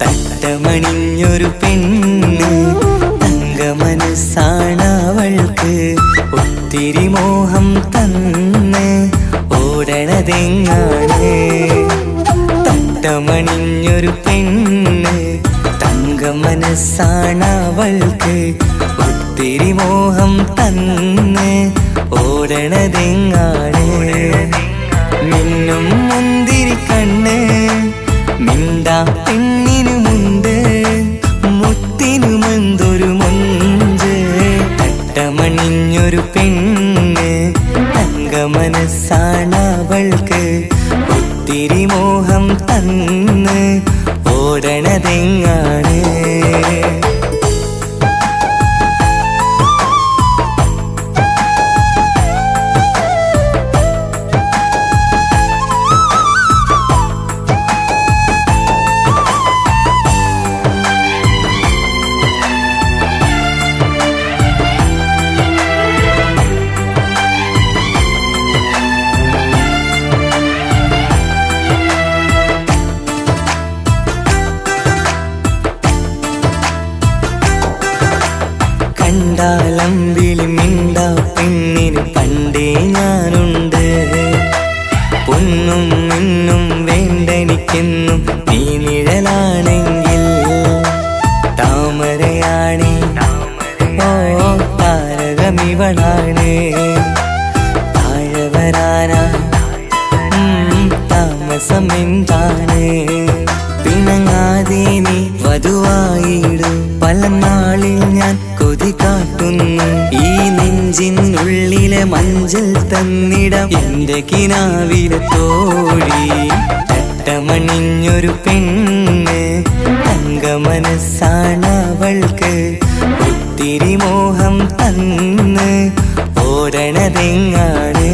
തട്ടമണിഞ്ഞൊരു പെണ്ണ് തങ്കമനസ്സാണവൾക്ക്, ഒത്തിരി മോഹം തന്ന് ഓടണതെങ്ങാണ്. തട്ടമണിഞ്ഞൊരു പെണ്ണ് തങ്കമനസ്സാണവൾക്ക്, ഒത്തിരി മോഹം തന്ന് ഓടണതെങ്ങാണ്. മിന്നും മുന്തിരി കണ്ണ് മിണ്ടാ പെണ്ണിനുമുണ്ട്, മുത്തിനുമെന്തൊരു മൊഞ്ച്. തട്ടമണിഞ്ഞൊരു പെണ്ണ് തങ്കമനസ്സാണവൾക്ക്, ഒത്തിരി മോഹം തന്ന് ഓടണതെങ്ങാണ്. കണ്ടാലമ്പിളി മിണ്ടാ പെണ്ണിന് പണ്ടേ ഞാനുണ്ട്, പൊന്നും മിന്നും വേണ്ടെനിക്കെന്നും നീ നിഴലാണെങ്കിൽ. താമരയാണേ ഓ താരകമിവളാണ്, താഴെ വരാനാ താമസം എന്താണ്. പിണങ്ങാതെ നീ വധുവായിടും, പല നാളിൽ ഞാൻ കൊതി കാട്ടുന്നു. ഈ നെഞ്ചിനുള്ളിലെ മഞ്ചൽ തന്നിടം എന്റെ കിനാവിലെ തോഴി. തട്ടമണിഞ്ഞൊരു പെണ്ണ് തങ്കമനസ്സാണവൾക്ക്, ഒത്തിരി മോഹം തന്ന് ഓടണതെങ്ങാണ്.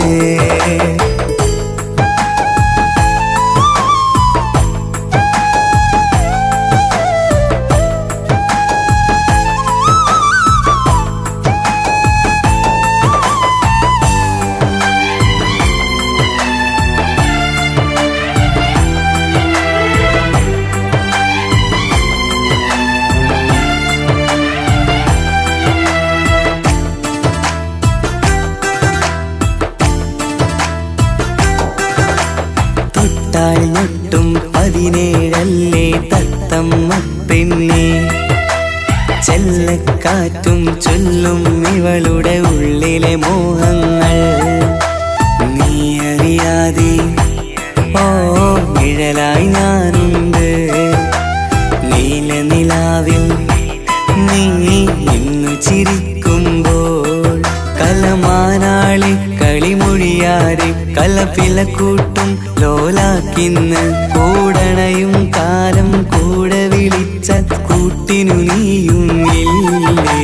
ൊട്ടും 17 തത്തമ്മ പെണ്ണെ, ചെല്ലക്കാറ്റും ചൊല്ലും ഇവളുടെ ഉള്ളിലെ മോഹങ്ങൾ. നീ അറിയാതെ ഓ നിഴലായി ഞാനുണ്ട്, നീല നിലാവിൽ നീ ഇന്നു ചിരിക്കുമ്പോൾ. കലമാനാളി കളിമൊഴിയാതെ കലപിലക്കൂട്ടും ലോലാക്കിന്ന്, കൂടണയും കാലം കൂടെ വിളിച്ച കൂട്ടിനു നീയുമില്ലേ.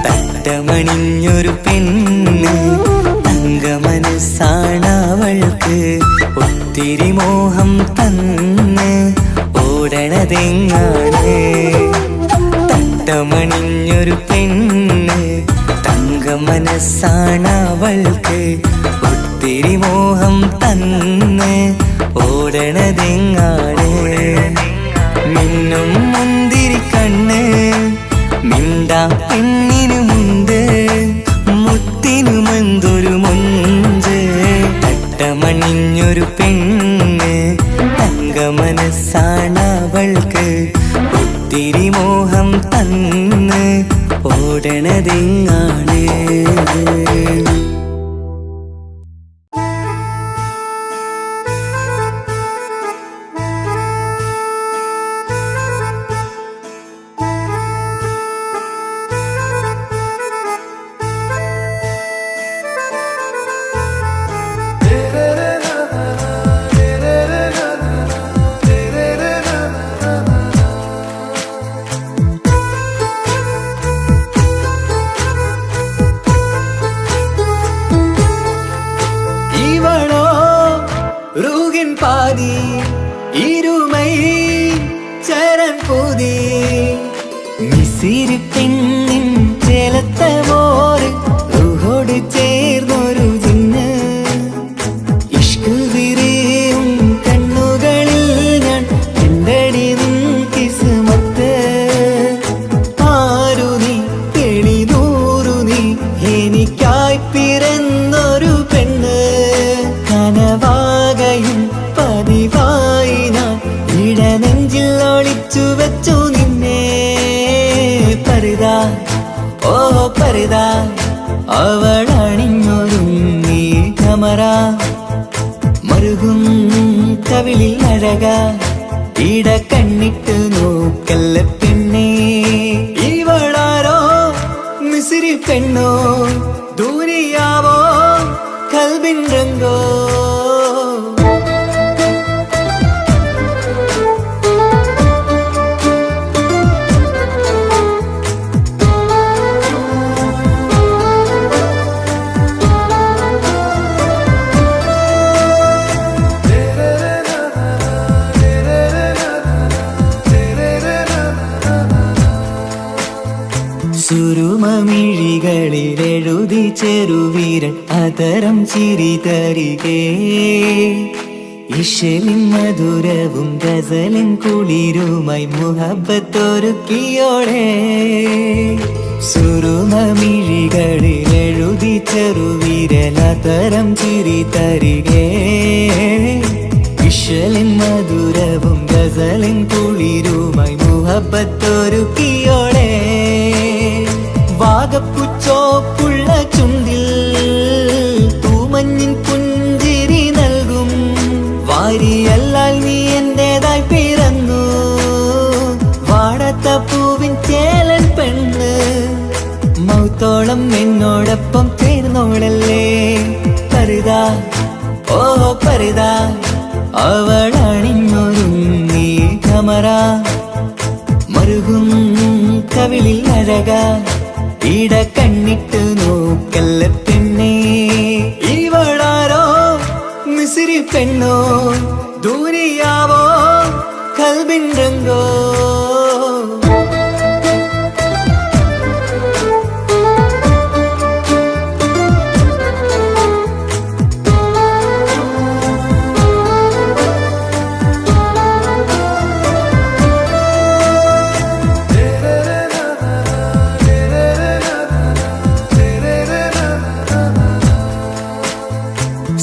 തട്ടമണിഞ്ഞൊരു പെണ്ണ് തങ്കമനസ്സാണവൾക്ക്, ഒത്തിരി മോഹം തന്ന് ഓടണതെങ്ങാണ്. തട്ടമണിഞ്ഞൊരു പെണ്ണ് തങ്കമനസ്സാണവൾക്ക്, ഒത്തിരി മോഹം തന്ന് ഓടണതെങ്ങാണ്. മിന്നും മുന്തിരി കണ്ണ് മിണ്ടാ പെണ്ണിനുമുണ്ട്, മുത്തിനുമെന്തൊരു മൊഞ്ച്. തട്ടമണിഞ്ഞൊരു പെണ്ണ് തങ്കമനസ്സാണവൾക്ക്, ഒത്തിരി മോഹം തന്ന് ഓടണതെങ്ങാണ്. മിസിരി പെണ്ണിൻ ചേലത്തെ മോര് റൂഹോട് ചേർന്നൊരു ജിന്ന് ഇഷ്ക് വിരിയും കണ്ണുകളിൽ ഞാൻ കണ്ടടി നിൻ കിസ്മത്ത് ആരു നീ തെളിനൂറു നീ എനിക്കായി പിറന്നൊരു പെണ്ണ് കനവാകയും പതിവായി ഞാൻ ഇടനെഞ്ചിൽ ഒളിച്ചു വെച്ചു നിന്നെ പരിതാ ഓ പരിതാ അവളണിഞ്ഞൊരുങ്ങി കമറ മറുകും കവിളിൽ അഴക ഇട കണ്ണിട്ട് നോക്കല്ല പെണ്ണേ ഇവളാരോ മിസിരി പെണ്ണോ ദൂരിയാവോ കൽബിൻ രംഗോ സുരുമമിഴികളിലെഴുതി ചെറുവീരൻ അതരം ചിരി തരികേ ഇശലിൻ മധുരവും ഗസലിൻ കുളിരുമായി മുഹബത്തൊരുക്കിയോടെ സുരുമമിഴികളിലെഴുതി ചെറുവീരൻ അതരം ചിരി തരികേ ഇശലിൻ മധുരവും ഗസലിൻ കുളിരുമായി മുഹബത്തൊരുക്കിയോടെ വാഗപ്പുച്ചോപ്പുള്ള ചുണ്ടിൽ തൂമഞ്ഞിൻ പുഞ്ചിരി നൽകും വാരിയല്ലാൽ നീ എന്റേതായി പിറന്നു വാടത്ത പൂവിൻ ചേലൻ പെണ്ണ് മൗത്തോളം എന്നോടൊപ്പം ചേർന്നോളല്ലേ പരിതാ ഓ പരിതാ അവളണിഞ്ഞൊരുങ്ങി കമറ മറുകും കവിളിൽ അഴക ഇട കണ്ണിട്ട് നോക്കല്ല പെണ്ണേ ഇവളാരോ മിസിരി പെണ്ണോ ദൂരിയാവോ കൽബിൻ രംഗോ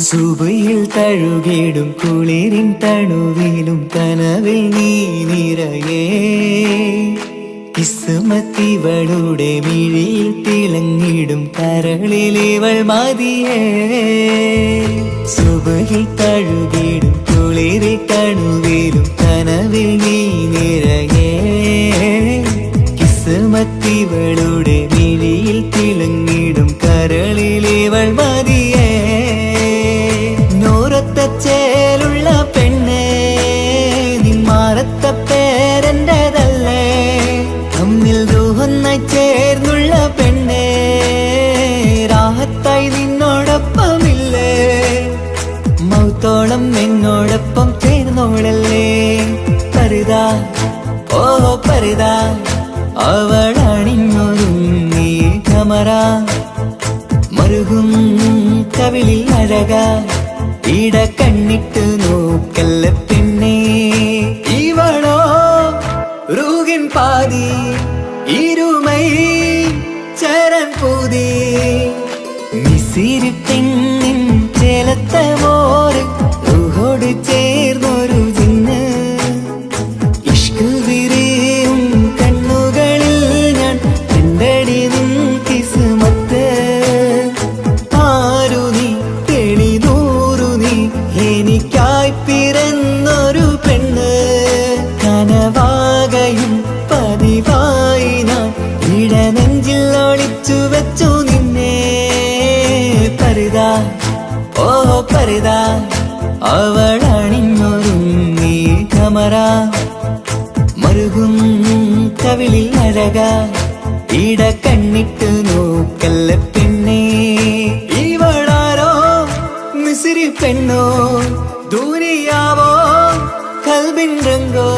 സുബയിൽ തഴുകിടും കുളിരിൻ തണുവിലും കനവിൽ നീ നിറയേ കിസ്മത്തിവളുടെ മിഴിയിൽ തിളങ്ങിടും കരളിലിവൾ മതിയേ സുബയിൽ തഴുകിടും കുളിരിൻ തണുവിലും കനവിൽ നീ നിറയേ കിസ്മത്തിവളുടെ മിഴിയിൽ തിളങ്ങിടും കരളിലിവൾ മതിയേ ചേലുള്ള പെണ്ണേ നിന്മാറത്ത പേരെന്റേതല്ലേ തമ്മിൽ ദൂഹൊന്നായി ചേർന്നുള്ള പെണ്ണേ രാഹത്തായി നിന്നോടൊപ്പമില്ലേ മൗത്തോളം എന്നോടൊപ്പം ചേർന്നോളല്ലേ പരിതാ ഓ പരിതാ അവളണിഞ്ഞൊരുങ്ങി കമറ മറുകും കവിളിൽ അഴക ഇട കണ്ണിട്ട് നോക്കല്ല പെണ്ണേ ഇവളോ റൂഹിൻ പാതി ഇരുമൈ ചരൻ പൂതി മിസിരി പെണ്ണിൻ ചേലത്തെ മോര് റൂഹോട് ചേർന്നൊരു ജിന്ന് ഇഷ്ക് വിരിയും കണ്ണുകളിൽ ഞാൻ കണ്ടടി നിൻ കിസ്മത്ത് ആരു നീ തെളിനൂറു നീ എനിക്കായി പിറന്നൊരു പെണ്ണ് കനവാകയും പതിവായി ഞാൻ ഇടനെഞ്ചിൽ ഒളിച്ചു വെച്ചു നിന്നെ പരിതാ ഓ പരിതാ അവളണിഞ്ഞൊരുങ്ങി കമറ മറുകും കവിളിൽ അഴക ഇട കണ്ണിട്ട് നോക്കല്ല പെണ്ണേ ഇവളാരോ മിസിരി പെണ്ണോ ദൂരിയാവോ കൽബിൻ രംഗോ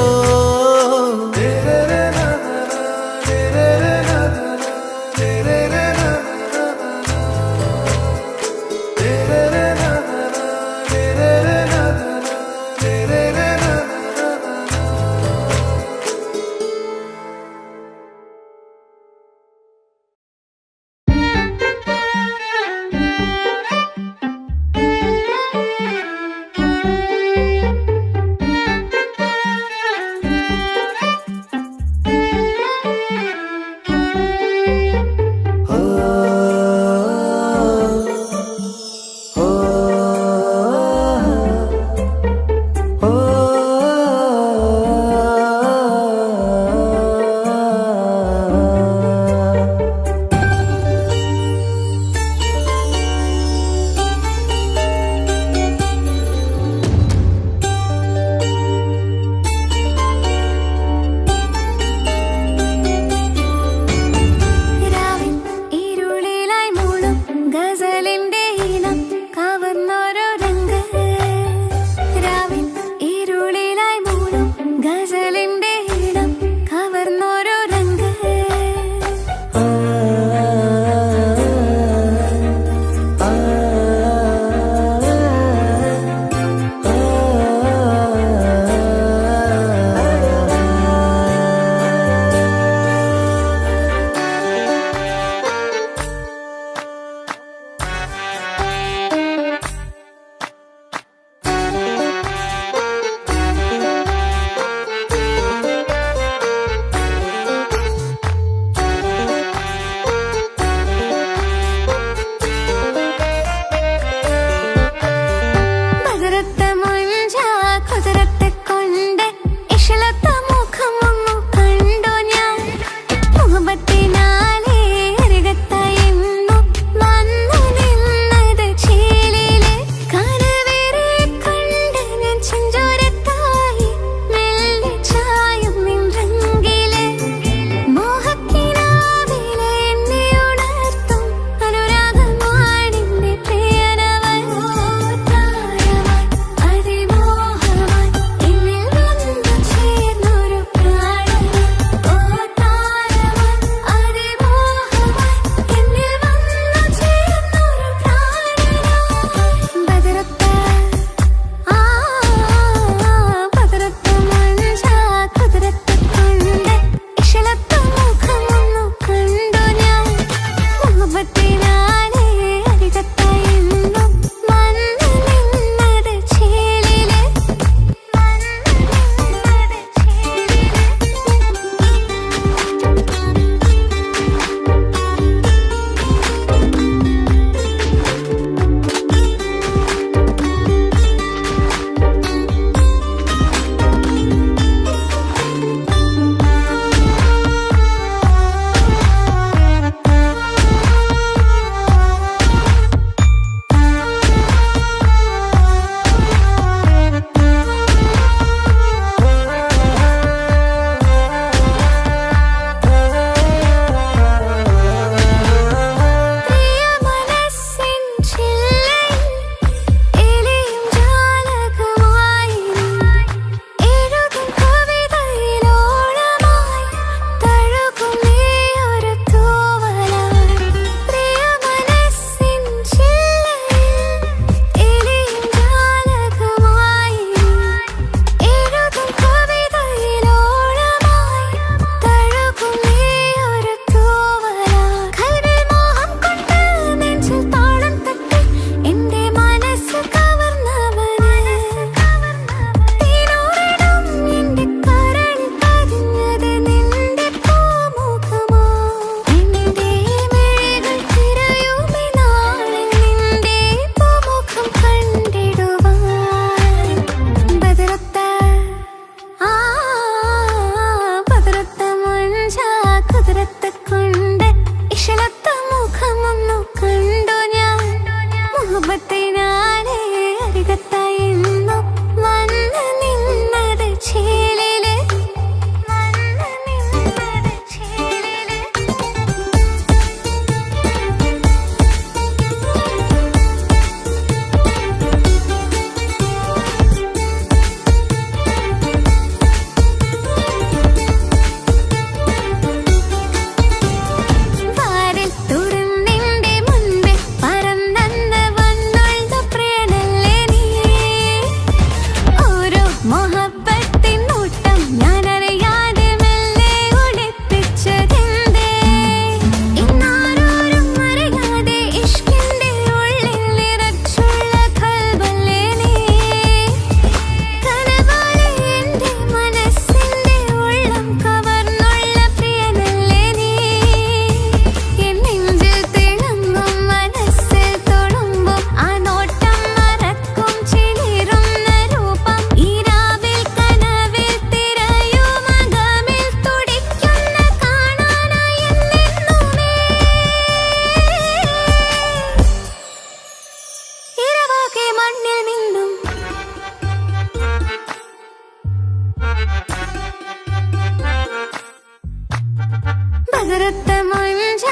കുതിരത്ത മുഞ്ച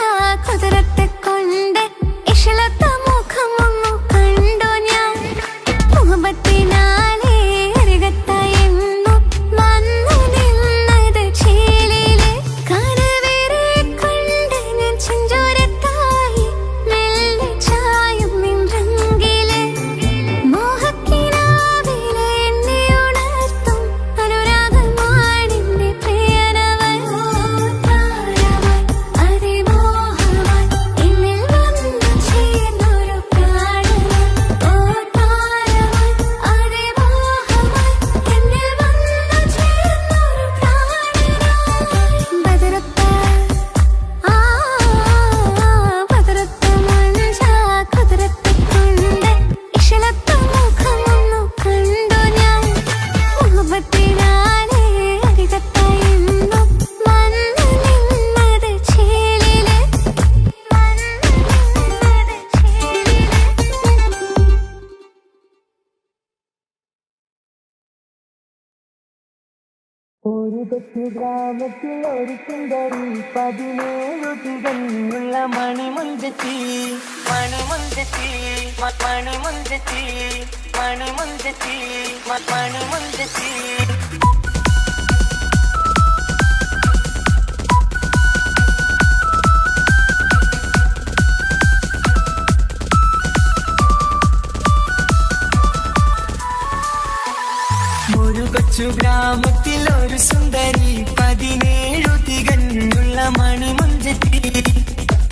കുതിരത്തെ കൊണ്ട് ഇഷളത്ത മുഖമൊന്നു കണ്ടു ഞാൻ മുഹബത്തിനാലേ അരികത്തായെന്നു വന്നു നിന്നത് ചേലിലെ കനവേറെ കൊണ്ട് ഞാൻ ചെഞ്ചോരത്തായി മെല്ലെ ചായും നിன்றങ്കിലെ മോഹക്കിനാവിലെ എന്നെ ഉണർത്തും അനുരാഗമാണിന്റെ പ്രിയനവൻ താരമായി അതിമോഹമായി എന്നിൽ വന്നു ചേർന്നൊരു പ്രാണനായി ഓ താരമായി അതിമോഹമായി എന്നിൽ വന്നു ചേർന്നൊരു പ്രാണനായി ബദറത്ത ബദറത്ത മുഞ്ച കുതിരത്തെ കൊണ്ട് ഇഷളത്ത മുഖമൊന്നു കണ്ടു ഞാൻ മുഹബത്തിനാലേ അരികത്തായെന്നു വന്നു നിന്നത് ചേലിലെ ഒരു കൊച്ചു ഗ്രാമത്തിൽ ഒരു സുന്ദരി 17 തികഞ്ഞുള്ള മണിമുഞ്ചത്തി മണിമുഞ്ചത്തി മണിമുഞ്ചത്തി മണിമുഞ്ചത്തി മണിമുഞ്ചത്തി ഒരു കൊച്ചു ഗ്രാമത്തിൽ ഒരു സുന്ദരി 17 തികഞ്ഞുള്ള മണിമുഞ്ചത്തി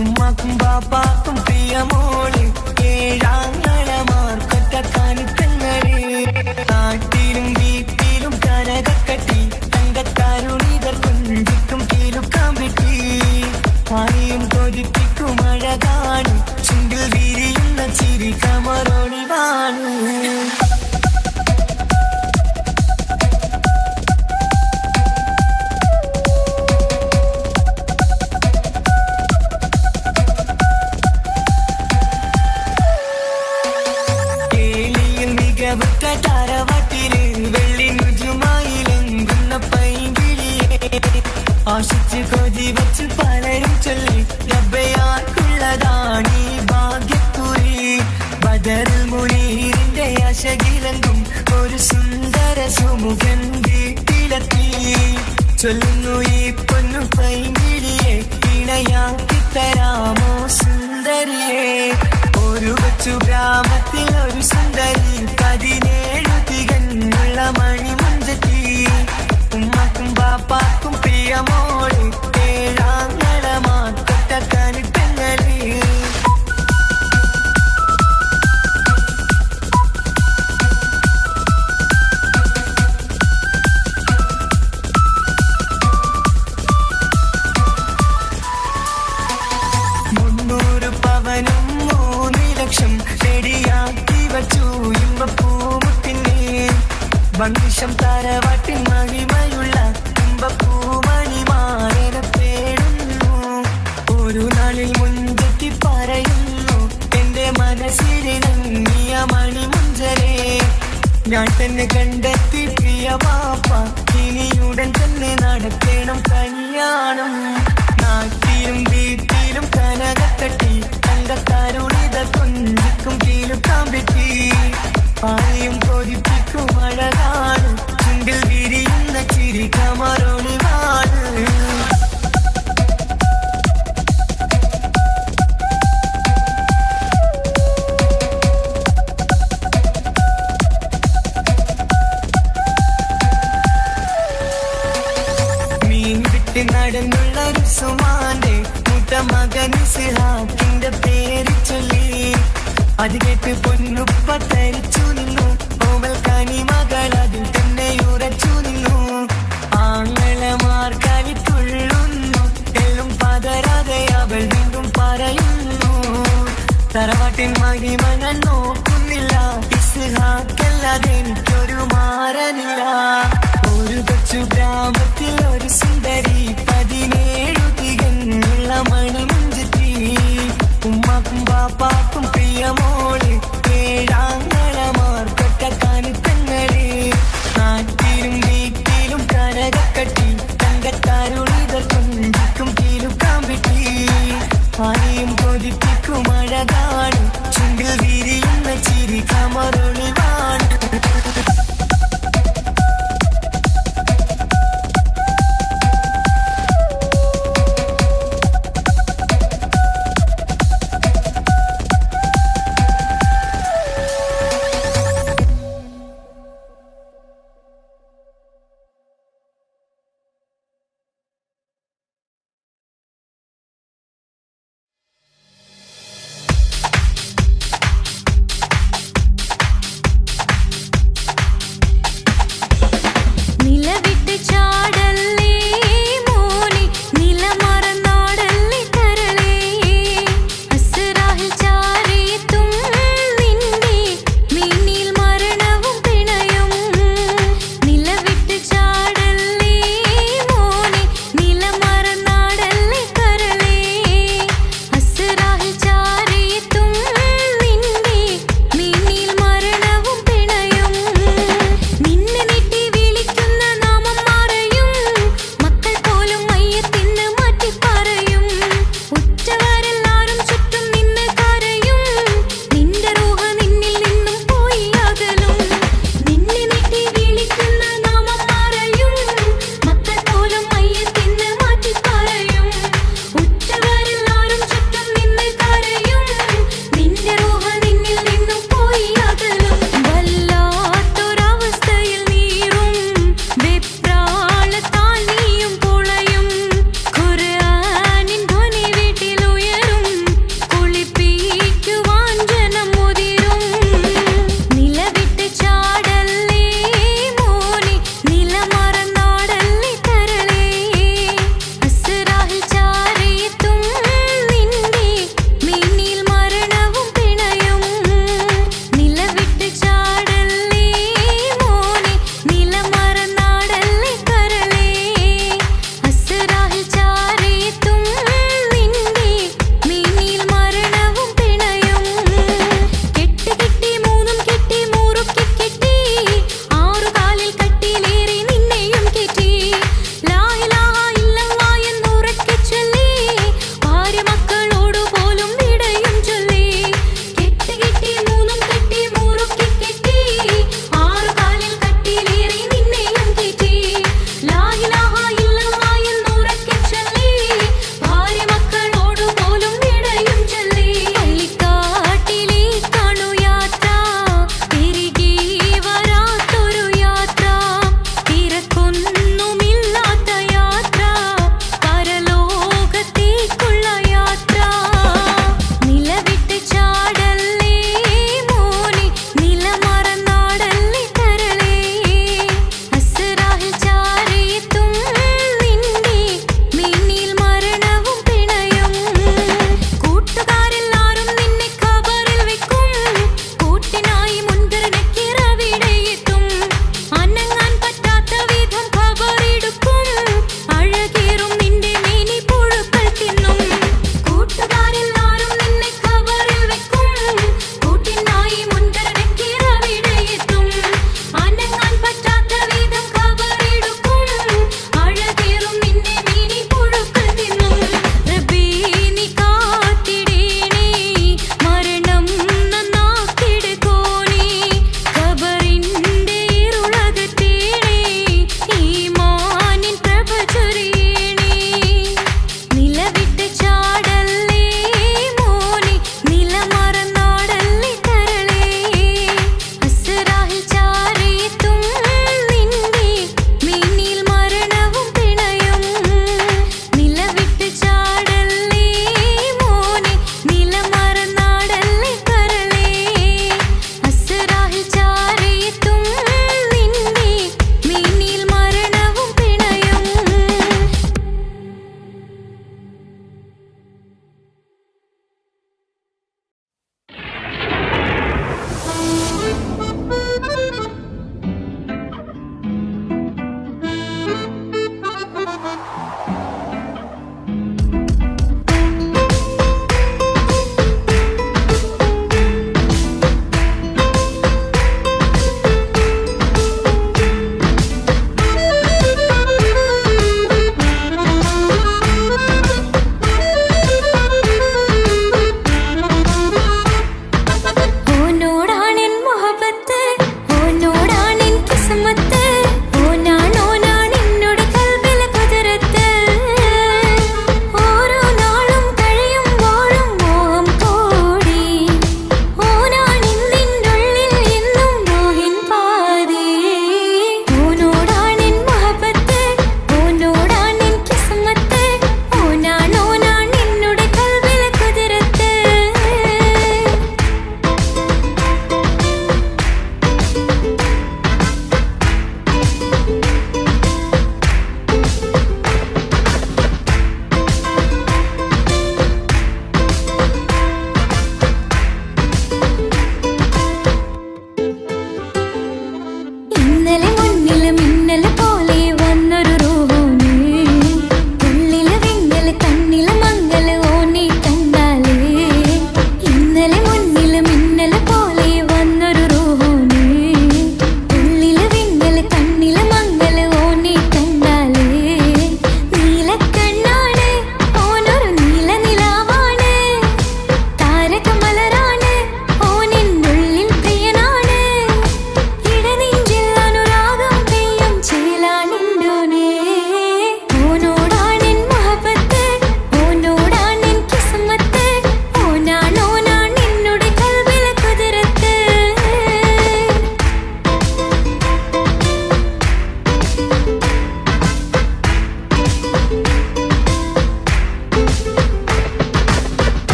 ഉമ്മാക്കും ബാപ്പാക്കും പ്രിയമോള് ഏഴാങ്ങളമാർക്കൊറ്റ കാണിക്കങ്ങള് നാട്ടിലും വീട്ടിലും കനകക്കട്ടി തങ്കക്കാരുണിതർ കുഞ്ചിക്കും കീലുക്കാൻ പറ്റി ആരെയും കൊതിപ്പിക്കും അഴകാണ് ചുണ്ടിൽ വിരിയുന്ന ചിരി കമറൊളിവാണ് താരവാട്ടില് വെള്ളി നുജുമായിലെങ്കുന്ന പൈങ്കിളിയെ ആശിച്ച് കൊതി വച്ച് പലരും ചൊല്ലി റബ്ബയാർക്കുള്ളതാണ് ഈ ഭാഗ്യക്കുറി ബദറുൽ മുനീറിന്റെ അശകിലങ്കും ഒരു സുന്ദര സുമുഖൻ വീട്ടിലെത്തി ചൊല്ലുന്നു ഈ പൊന്നു പൈങ്കിളിയെ ഇണയാക്കി തരാമോ സുന്ദരിയെ ഒരു കൊച്ചു ഗ്രാമത്തിൽ ഒരു സുന്ദരി 17 തികഞ്ഞുള്ള മണിമുഞ്ചത്തി ഉമ്മാക്കും ബാപ്പാക്കും പ്രിയമോള് ഏഴാങ്ങളമാർക്കൊറ്റ കണിക്കങ്ങള് മുന്നൂറ് പവനും 3 ലക്ഷം റെഡിയാക്കി വച്ചു ഇമ്പപ്പൂമുട്ടിനെ ഭംഗിഷം താരവാട്ടിൻ മഹിമയുള്ള ഇമ്പപ്പൂമണിമാരനെ പേടുന്നു ഒരു നാളിൽ മുഞ്ചത്തി പറയുന്നു എന്റെ മനസ്സിലിണങ്ങിയ മണിമുഞ്ചരെ ഞാൻ തന്നെ കണ്ടെത്തി പ്രിയ പാപ്പ ഇനിയുടൻ തന്നെ നടക്കണം കല്യാണം നാട്ടിലും വീട്ടിലും കനകത്തട്ടി തങ്കക്കാരുണിത കൊഞ്ചിക്കും കീലുക്കാൻ പറ്റി ആരെയും കൊതിപ്പിക്കും അഴകാണ് ചുണ്ടിൽ വിരിയുന്ന ചിരി കമറൊളിവാണ് മീൻ വിട്ട് നടന്നുള്ള സുമാന്റെ മുട്ട മകൻ സിഹാക്കിന്റെ പേര് ചൊല്ലി അത് കേട്ട് പൊന്നുപ്പ തരിച്ചു നിന്നു ഓവൽ കനി മകൾ അതിൽ തന്നെ ഉറച്ചു നിന്നു ആങ്ങളമാർ കലിത്തുള്ളുന്നു എല്ലും പതരാതെ അവൾ വീണ്ടും പറയുന്നു തറവാട്ടിൻ മഹിമ ഞാൻ നോക്കുന്നില്ല ഇസ്ഹാക്കല്ലാതെ എനിക്കൊരു മാറനില്ല ഒരു കൊച്ചു ഗ്രാമത്തിൽ ഒരു സുന്ദരി 17 തികഞ്ഞുള്ള മണിമുഞ്ചത്തി ഉമ്മാക്കും ബാപ്പാക്കും പ്രിയമോള് ഏഴാങ്ങളമാർക്കൊറ്റ കാണിക്കങ്ങള് നാട്ടിലും വീട്ടിലും കനകക്കട്ടി തങ്കക്കാരുണിതർ കൊഞ്ചിക്കും കീലുക്കാൻ മറുളിവാണ്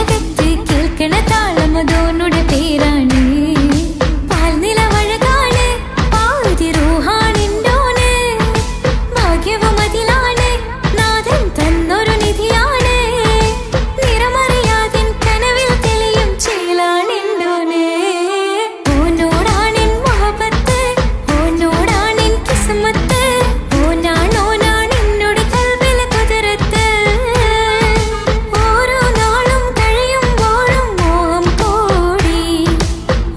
ഉലകത്ത് കേൾക്കണ താളമതോനുടെ പേരാണ് പാൽനിലവഴകാണ് പാതി റൂഹാണിൻ്റോന് ഭാഗ്യവും അതിലാണ് നാഥൻ തന്നൊരു നിധിയാണ് നിറമറിയാതിൻ കനവിൽ തെളിയും ചേലാണിൻ്റോന് ഓനോടാണിൻ മുഹബത്ത് ഓനോടാണിൻ കിസ്മത്ത് ഓനാണെന്നോട് കൽബിലെ കുതിരത്ത് ഓരോ നാളും കഴിയുമ്പോഴും മോഹം കൂടി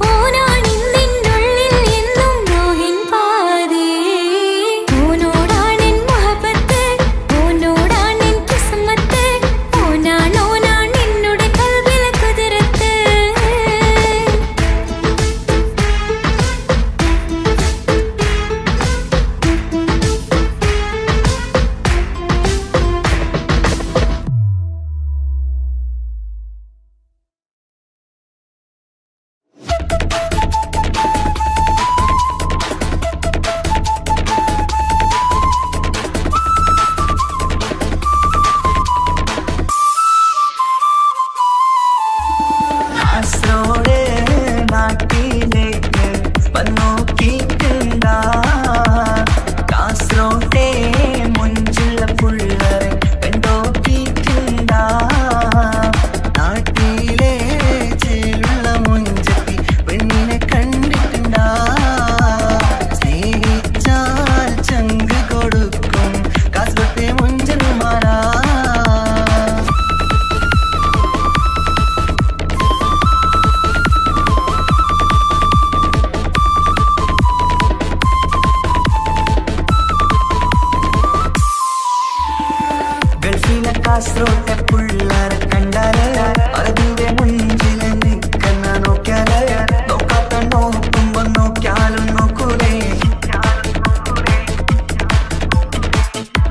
ഓനാണിന്നുള്ളിൽ എന്നും മോഹിൻ പാതി ഓനോടാണിൻ മുഹബത്ത് ഓനോടാണിൻ കിസ്മത്ത് ഓനാണെന്നോട് കൽബിലെ കുതിരത്ത് കാസർഗോഡ് നാട്ടിലേക്ക് വന്നോക്കിയിട്ടുണ്ടാ കാസർഗോട്ടെ മുഞ്ചുള്ള പുള്ളറെ കണ്ടോക്കിയിട്ടുണ്ടാ നാട്ടിലെ ചേലുള്ള മുഞ്ചത്തി പെണ്ണിനെ കണ്ടിട്ടുണ്ടാ സ്നേഹിച്ചാൽ ചങ്ക് കൊടുക്കും കാസർഗോട്ടെ മുഞ്ചന്മാരാ ഗൾഫിലെ കാസർഗോട്ടെ പുള്ളാരെ കണ്ടാല് അതിന്റെ മുഞ്ചില് നിൽക്കുന്ന നോക്കിയാല് നോക്കാത്ത നോക്കുമ്പോ നോക്കിയാലും നോക്കൂലേ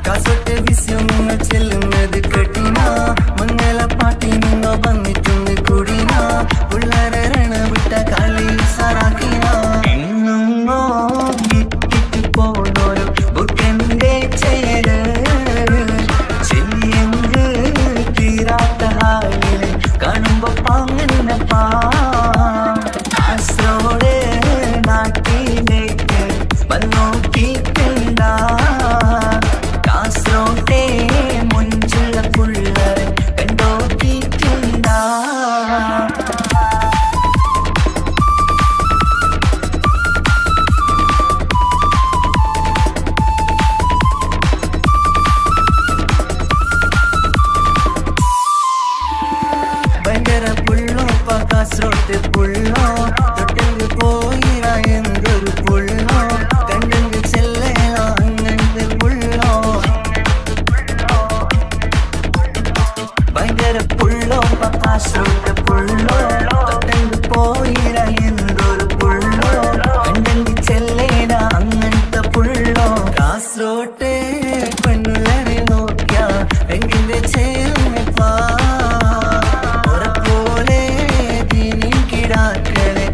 കാസർഗോട്ടെ വിസ്യങ്ങൾ ചെല്ലുന്നത് കെട്ടിന മംഗല പാട്ടിൽ നിന്നോ വന്നിട്ടുണ്ട് കുടിന പുള്ളാരെ രണവിട്ട കളി സാറാക്കിന എന്നും ഇട്ടിട്ട് പോണോരു ബുക്കന്റെ ചേര് ചെല്ലിയെങ്ക് തീരാത്ത ഹാലില് കാണുമ്പോ പാങ്ങനപ്പാ കാസർഗോഡ് നാട്ടിലേക്ക് വന്നോക്കിയിട്ടുണ്ടാ കാസർഗോട്ടെ മുഞ്ചുള്ള പുള്ളറെ കണ്ടോക്കിയിട്ടുണ്ടാ ഭയങ്കര പുള്ളോ കാസർഗോട്ടെ പുള്ളോ തൊട്ടെങ്കിൽ പോയിര എന്തൊരു പുള്ളോ കണ്ടെങ്കിൽ ചെല്ലലോ അങ്ങനത്തെ പുള്ളോ ഭയങ്കര പുള്ളോ കാസർഗോട്ടെ പുള്ളോ തൊട്ടെങ്കിൽ പോയിര എന്തൊരു പുള്ളോ കണ്ടെങ്കിൽ ചെല്ലേന അങ്ങനത്തെ പുള്ളോ കാസർഗോട്ടെ പെണ്ണുള്ളരെ നോക്കിയ എങ്കിന്റെ ചേർന്നിപ്പാ പോലെ ദീനിൻ കിടാക്കളെ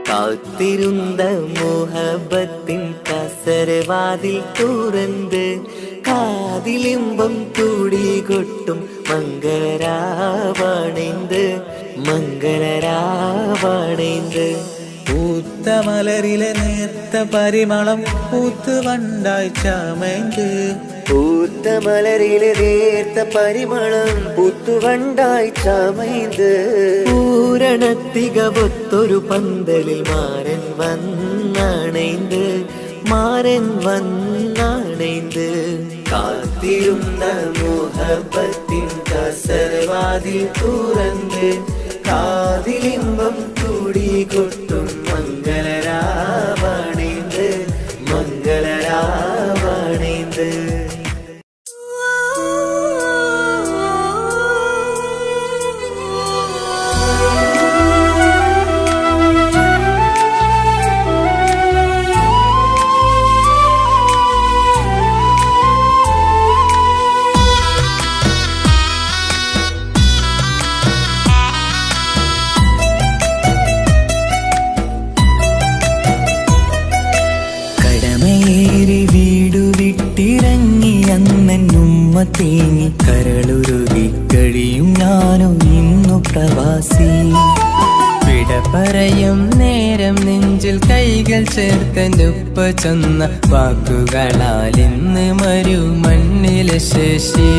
കാത്തിരുന്ന മോഹബത്തിൻ കസരവാതിൽ തുറന്ന് കാതിലിമ്പം കൂടി കൊട്ടും മംഗളരാവണൈന്ത് മംഗളരാവണൈന്ത്. പൂത്ത മലരിലെ നേർത്ത പരിമളം പൂത്ത് വണ്ടായി ചമൈന്ത്. പൂത്ത മലരിലെ നേർത്ത പരിമളം പൂത്തുവണ്ടായി ചമൈന്ത്. പൂരണത്തികവൊത്തൊരു പന്തലിൽ മാരൻ വന്നണൈന്ത് മാരൻ വന്നണൈന്ത്. കാത്തിരുന്ന മോഹബത്തിൻ കസരവാതിൽ തുറന്ന് കാതിലിമ്പം കൂടി കൊട്ടും മംഗളരാവണൈന്ത് മംഗളരാവണൈന്ത്. തേങ്ങി കരളുരുകി കഴിയും ഞാനും ഇന്നു പ്രവാസി. വിട പറയും നേരം നെഞ്ചിൽ കൈകൾ ചേർത്തെന്റുപ്പ ചെന്ന വാക്കുകളാൽ ഇന്ന് മരു മണ്ണിലെ ശേഷി.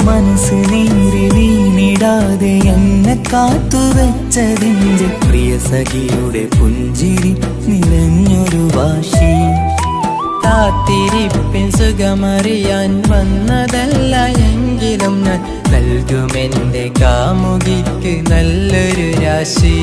മനസ്സ് നീറി വീണിടാതെ എന്നെ കാത്തുവെച്ചതിൻ്റെ പ്രിയ സഖിയുടെ പുഞ്ചിരി നിറഞ്ഞൊരു വാശി. കാത്തിരിപ്പിൻ സുഖമറിയാൻ വന്നതല്ല എങ്കിലും ഞാൻ നൽകുമെന്റെ കാമുകിക്ക് നല്ലൊരു രാശി.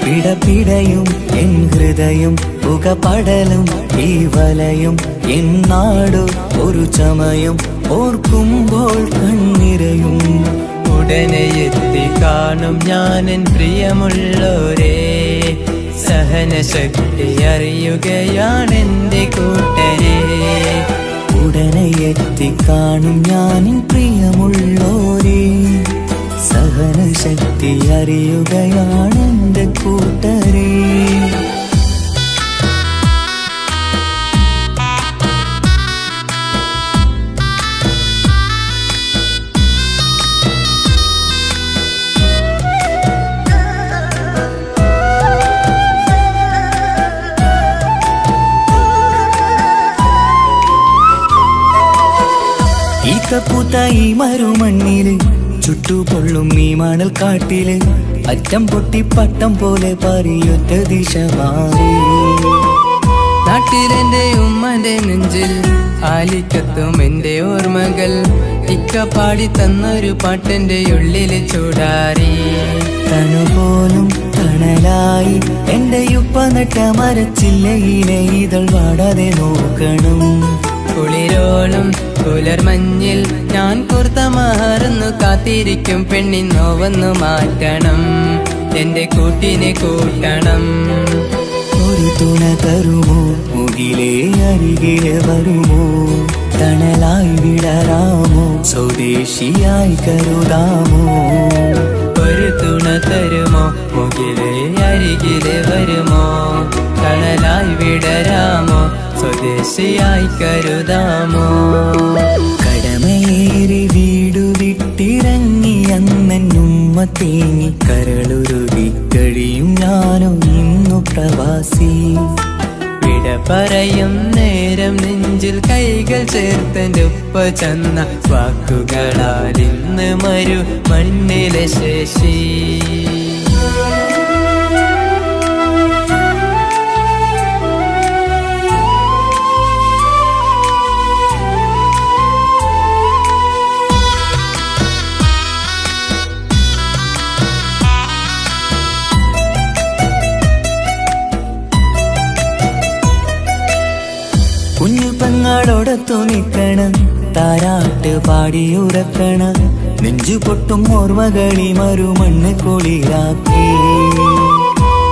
പിടപിടയും എൻ ഹൃദയം പുകപടലും ഈ വലയും എന്നാടു ഒരു ചമയം ഓർക്കുമ്പോൾ കണ്ണിരയും. ഉടനെ എത്തി കാണും ഞാനെൻ പ്രിയമുള്ളോരേ. സഹനശക്തി അറിയുകയാണെന്റെ കൂട്ടരെ. ഉടനെ എത്തി കാണും ഞാനിൻ പ്രിയമുള്ളോരേ. സഹനശക്തി അറിയുകയാണെന്റെ കൂട്ടരെ. പൂത്ത ഈ മരുമണ്ണില് ചുട്ടുപൊള്ളും ഈ മണൽ കാട്ടില് അറ്റം പൊട്ടി പട്ടം പോലെ പറയൊറ്റ ദിശ മാറി. നാട്ടിലെന്റെ ഉമ്മന്റെ നെഞ്ചിൽ ആലിക്കത്തും എന്റെ ഓർമ്മകൾ. ഇക്ക പാടി തന്നൊരു പാട്ടെന്റെ ഉള്ളില് ചൂടാറി. തണുപോലും തണലായി എന്റെ ഉപ്പ നട്ട മരച്ചില്ലയിലെ ഇതൾ വാടാതെ നോക്കണം. കുളിരോളും പുലർമഞ്ഞിൽ ഞാൻ കുർത്ത മാറുന്നു കാത്തിരിക്കും പെണ്ണിൻ നോവന്നു മാറ്റണം. എന്റെ കൂട്ടിനെ കൂട്ടണം. ഒരു തുണ തരുമോ മുകിലേ അരികിലെ വരുമോ. തണലായി വിടരാമോ സ്വദേശിയായി കരുതാമോ. ഒരു തുണ തരുമോ മുകിലേ അരികിലെ വരുമോ. തണലായി വിടരാമോ സ്വദേശിയായി കരുതാമോ. കടമയേറി വീടു വിട്ടിറങ്ങി അന്നുമ്മ തേങ്ങി കരളുരുകി കഴിയും ഞാനും ഇന്നു പ്രവാസി. വിട പറയും നേരം നെഞ്ചിൽ കൈകൾ ചേർത്തെന്റുപ്പ ചെന്ന വാക്കുകളാൽ ഇന്ന് മരു മണ്ണിലെ ശേഷി. കുഞ്ഞു പെങ്ങളോടൊത്തു നിൽക്കണം താരാട്ട് പാടിയുറക്കണം. നെഞ്ചു പൊട്ടും ഓർമ്മകളി മരുമണ്ണ് കുളിരാക്കി.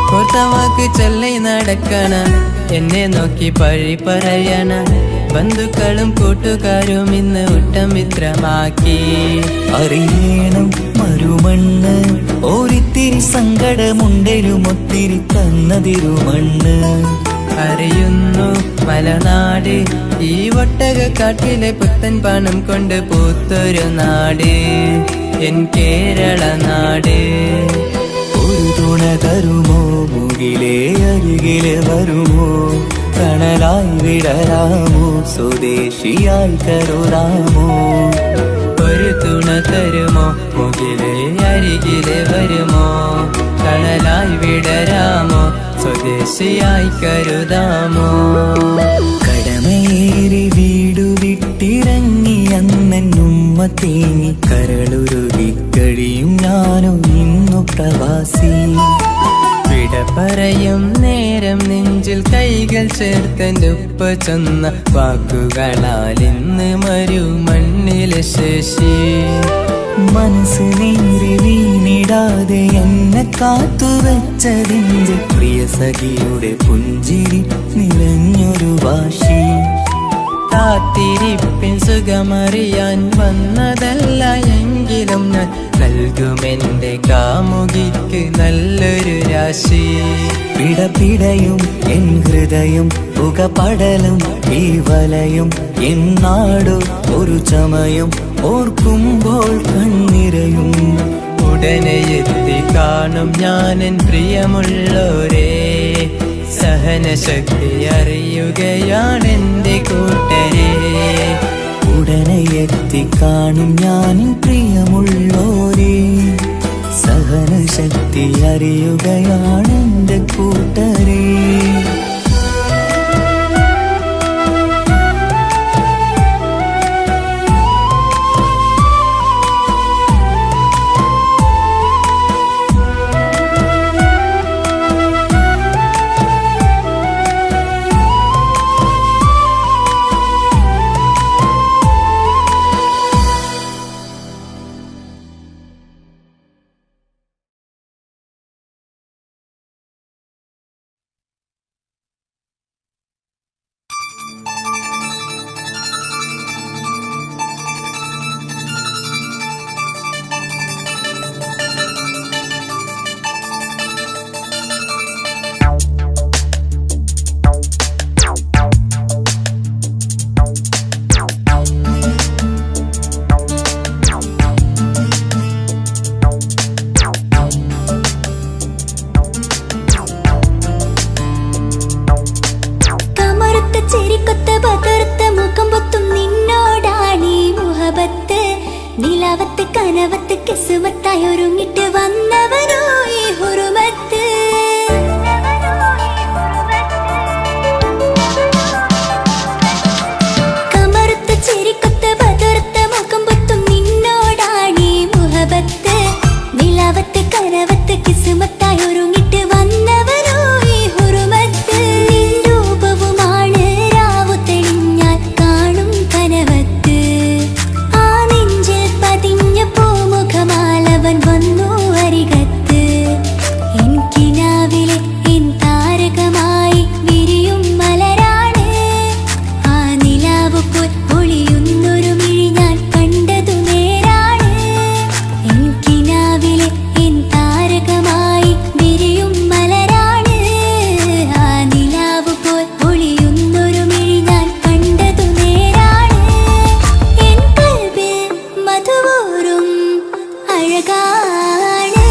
കോർത്തവാക്ക് ചൊല്ലി നടക്കണ എന്നെ നോക്കി പഴി പറയണ. ബന്ധുക്കളും കൂട്ടുകാരും ഇന്ന് ഉട്ടമിത്രമാക്കി. അറിയണം മരുമണ്ണ് ഒരിത്തിരി സങ്കടമുണ്ടേലും ഒത്തിരി തന്നതിരുമണ്ണ്. അറിയുന്നു മലനാട് ഈ ഒട്ടകക്കാട്ടിലെ പുത്തൻ പണം കൊണ്ട് പൂത്തൊരു നാട് എൻ കേരള നാട്. ഒരു തുണ തരുമോ, മുകിലേ അരികിലെ വരുമോ, കണലായി വിടരാമോ, സ്വദേശിയായി കരുതാമോ. ഒരു തുണ തരുമോ, മുകിലേ അരികിലെ വരുമോ, കണലായി വിടരാമോ, സ്വദേശിയായി കരുതാമോ. കടമേറി വീടു വിട്ടിറങ്ങി അന്നുമ്മ തേങ്ങി കരളുരുകി കഴിയും ഞാനും ഇന്നു പ്രവാസി. വിട പറയും നേരം നെഞ്ചിൽ കൈകൾ ചേർത്തെൻ്റെ ഉപ്പ ചൊന്ന വാക്കുകളാൽ ഇന്ന് മരുമണ്ണിലെ ശേഷി. മനസ്സ് നീറി വീണിടാതെ എന്നെ കാത്തുവെച്ചതിൻ്റെ പ്രിയ സഖിയുടെ പുഞ്ചിരി നിറഞ്ഞൊരു വാശി. കാത്തിരിപ്പിൻ സുഖമറിയാൻ വന്നതല്ല എങ്കിലും ഞാൻ നൽകുമെൻ്റെ കാമുകിക്ക് നല്ലൊരു രാശി. പിടപിടയും എൻ ഹൃദയം പുകപടലും ഈ വലയും എന്നാടു ഒരു ചമയം ഓർക്കുമ്പോൾ കണ്ണിരയും. ഉടനെ എത്തി കാണും ഞാനെൻ പ്രിയമുള്ളോരേ, സഹനശക്തി അറിയുകയാണെൻ്റെ കൂട്ടരെ. ഉടനെ എത്തിക്കാണും ഞാനും പ്രിയമുള്ളോരേ, സഹനശക്തി അറിയുകയാണെൻ്റെ കൂട്ടരേ. നിലാവത്ത് കനവത്ത് കിസുമത്തായി ഒരുങ്ങിട്ട് വന്നവനോ ഈ ഹുറുമത്ത്. കമറുത്ത ചിരിക്കൊത്ത ബദർത്ത മുഖം പൊത്തും നിന്നോടാണീ മുഹബത്ത്. നിലാവത്ത് കനവത്ത് കിസുമത്തായി ഒരുങ്ങിട്ട് വന്നവനോ ഈ ഹുറുമത്ത്. നിൻ രൂപവുമാണ് രാവു തെളിഞ്ഞാൽ കാണും കനവത്ത്. ആ നെഞ്ചിൽ പതിഞ്ഞ പൂമുഖമാലവൻ വന്നു അരികത്ത്. എൻ കിനാവിലെ എൻ താരകമായി വിരിയും മലരാണ്. ആ നിലാവ് പോൽ ഒളിയുന്നൊരു മിഴി ഞാൻ കണ്ടതു നേരാണ്. എൻ കിനാവിലെ എൻ താരകമായി വിരിയും മലരാണ്. ആ നിലാവ് പോൽ ഒളിയുന്നൊരു മിഴി ഞാൻ കണ്ടതു നേരാണ്. എൻ കൽബിൽ മധുവൂറും അഴകാണ്.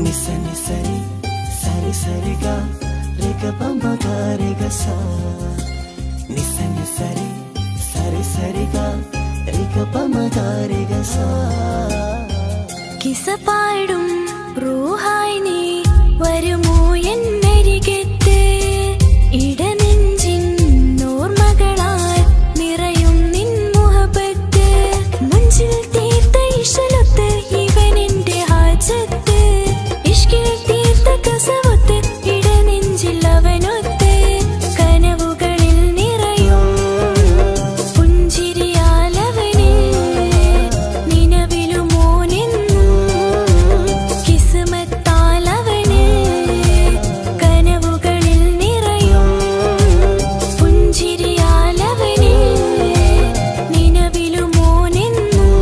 నిస నిసరి సరి సరిగా రిగ పమగ రిగ సా నిస నిసరి సరి సరిగా రిగ పమగ రిగ സா കിസ പാടും റൂഹായി നീ വരുമോ എന്നരികത്ത് ഇടനെഞ്ചിൻ ഓർമ്മകളാൽ നിറയും നിൻ മുഹബത്ത് മുഞ്ചിൽ തീർത്ത ഇശലൊത്ത് ഇവൻ എന്റെ ഹാജത്ത് ഇഷ്കിൽ തീർത്ത കസവത്ത് ഇടനെഞ്ചിൽ അവനൊത്ത് കനവുകളിൽ നിറയും പുഞ്ചിരിയാലവന് നിലവിലും മോനെന്നും കിസ്മത്താലവന് കനവുകളിൽ നിറയും പുഞ്ചിരിയാലവന് നിലവിലും മോനെന്നും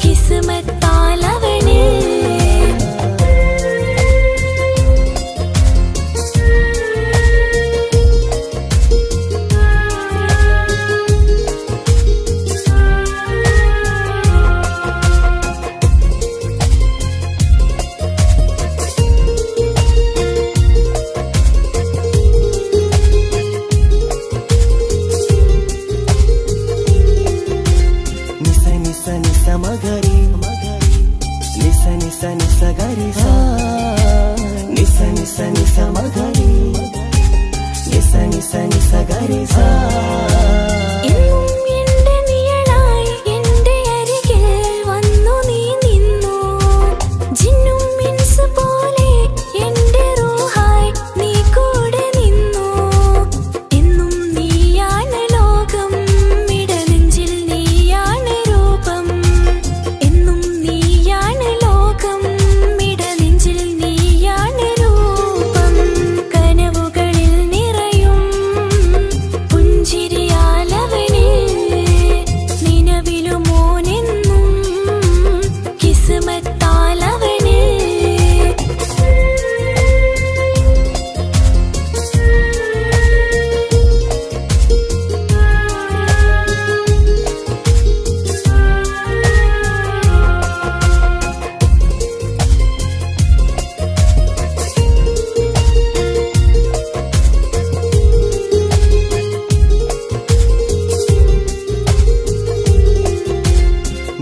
കിസ്മത്താലവന് నిస నిస నిస మగరి నిస నిస నిస గరి సా నిస నిస నిస మగరి నిస నిస నిస గరి సా എന്നും എന്റെ നിഴലായി എന്റെ അരികിൽ വന്നു നീ നിന്നു ജിന്നും മിൻസ് പോലെ എന്റെ റൂഹായി നീ കൂടെ നിന്നു എന്നും നീയാണ് ലോകം ഇടനെഞ്ചിൽ നീയാണ് രൂപം എന്നും നീയാണ് ലോകം ഇടനെഞ്ചിൽ നീയാണ് രൂപം കനവുകളിൽ നിറയും പുഞ്ചിരിയാലവന് നിലവിലും മോനെന്നും കിസ്മത്താലവന്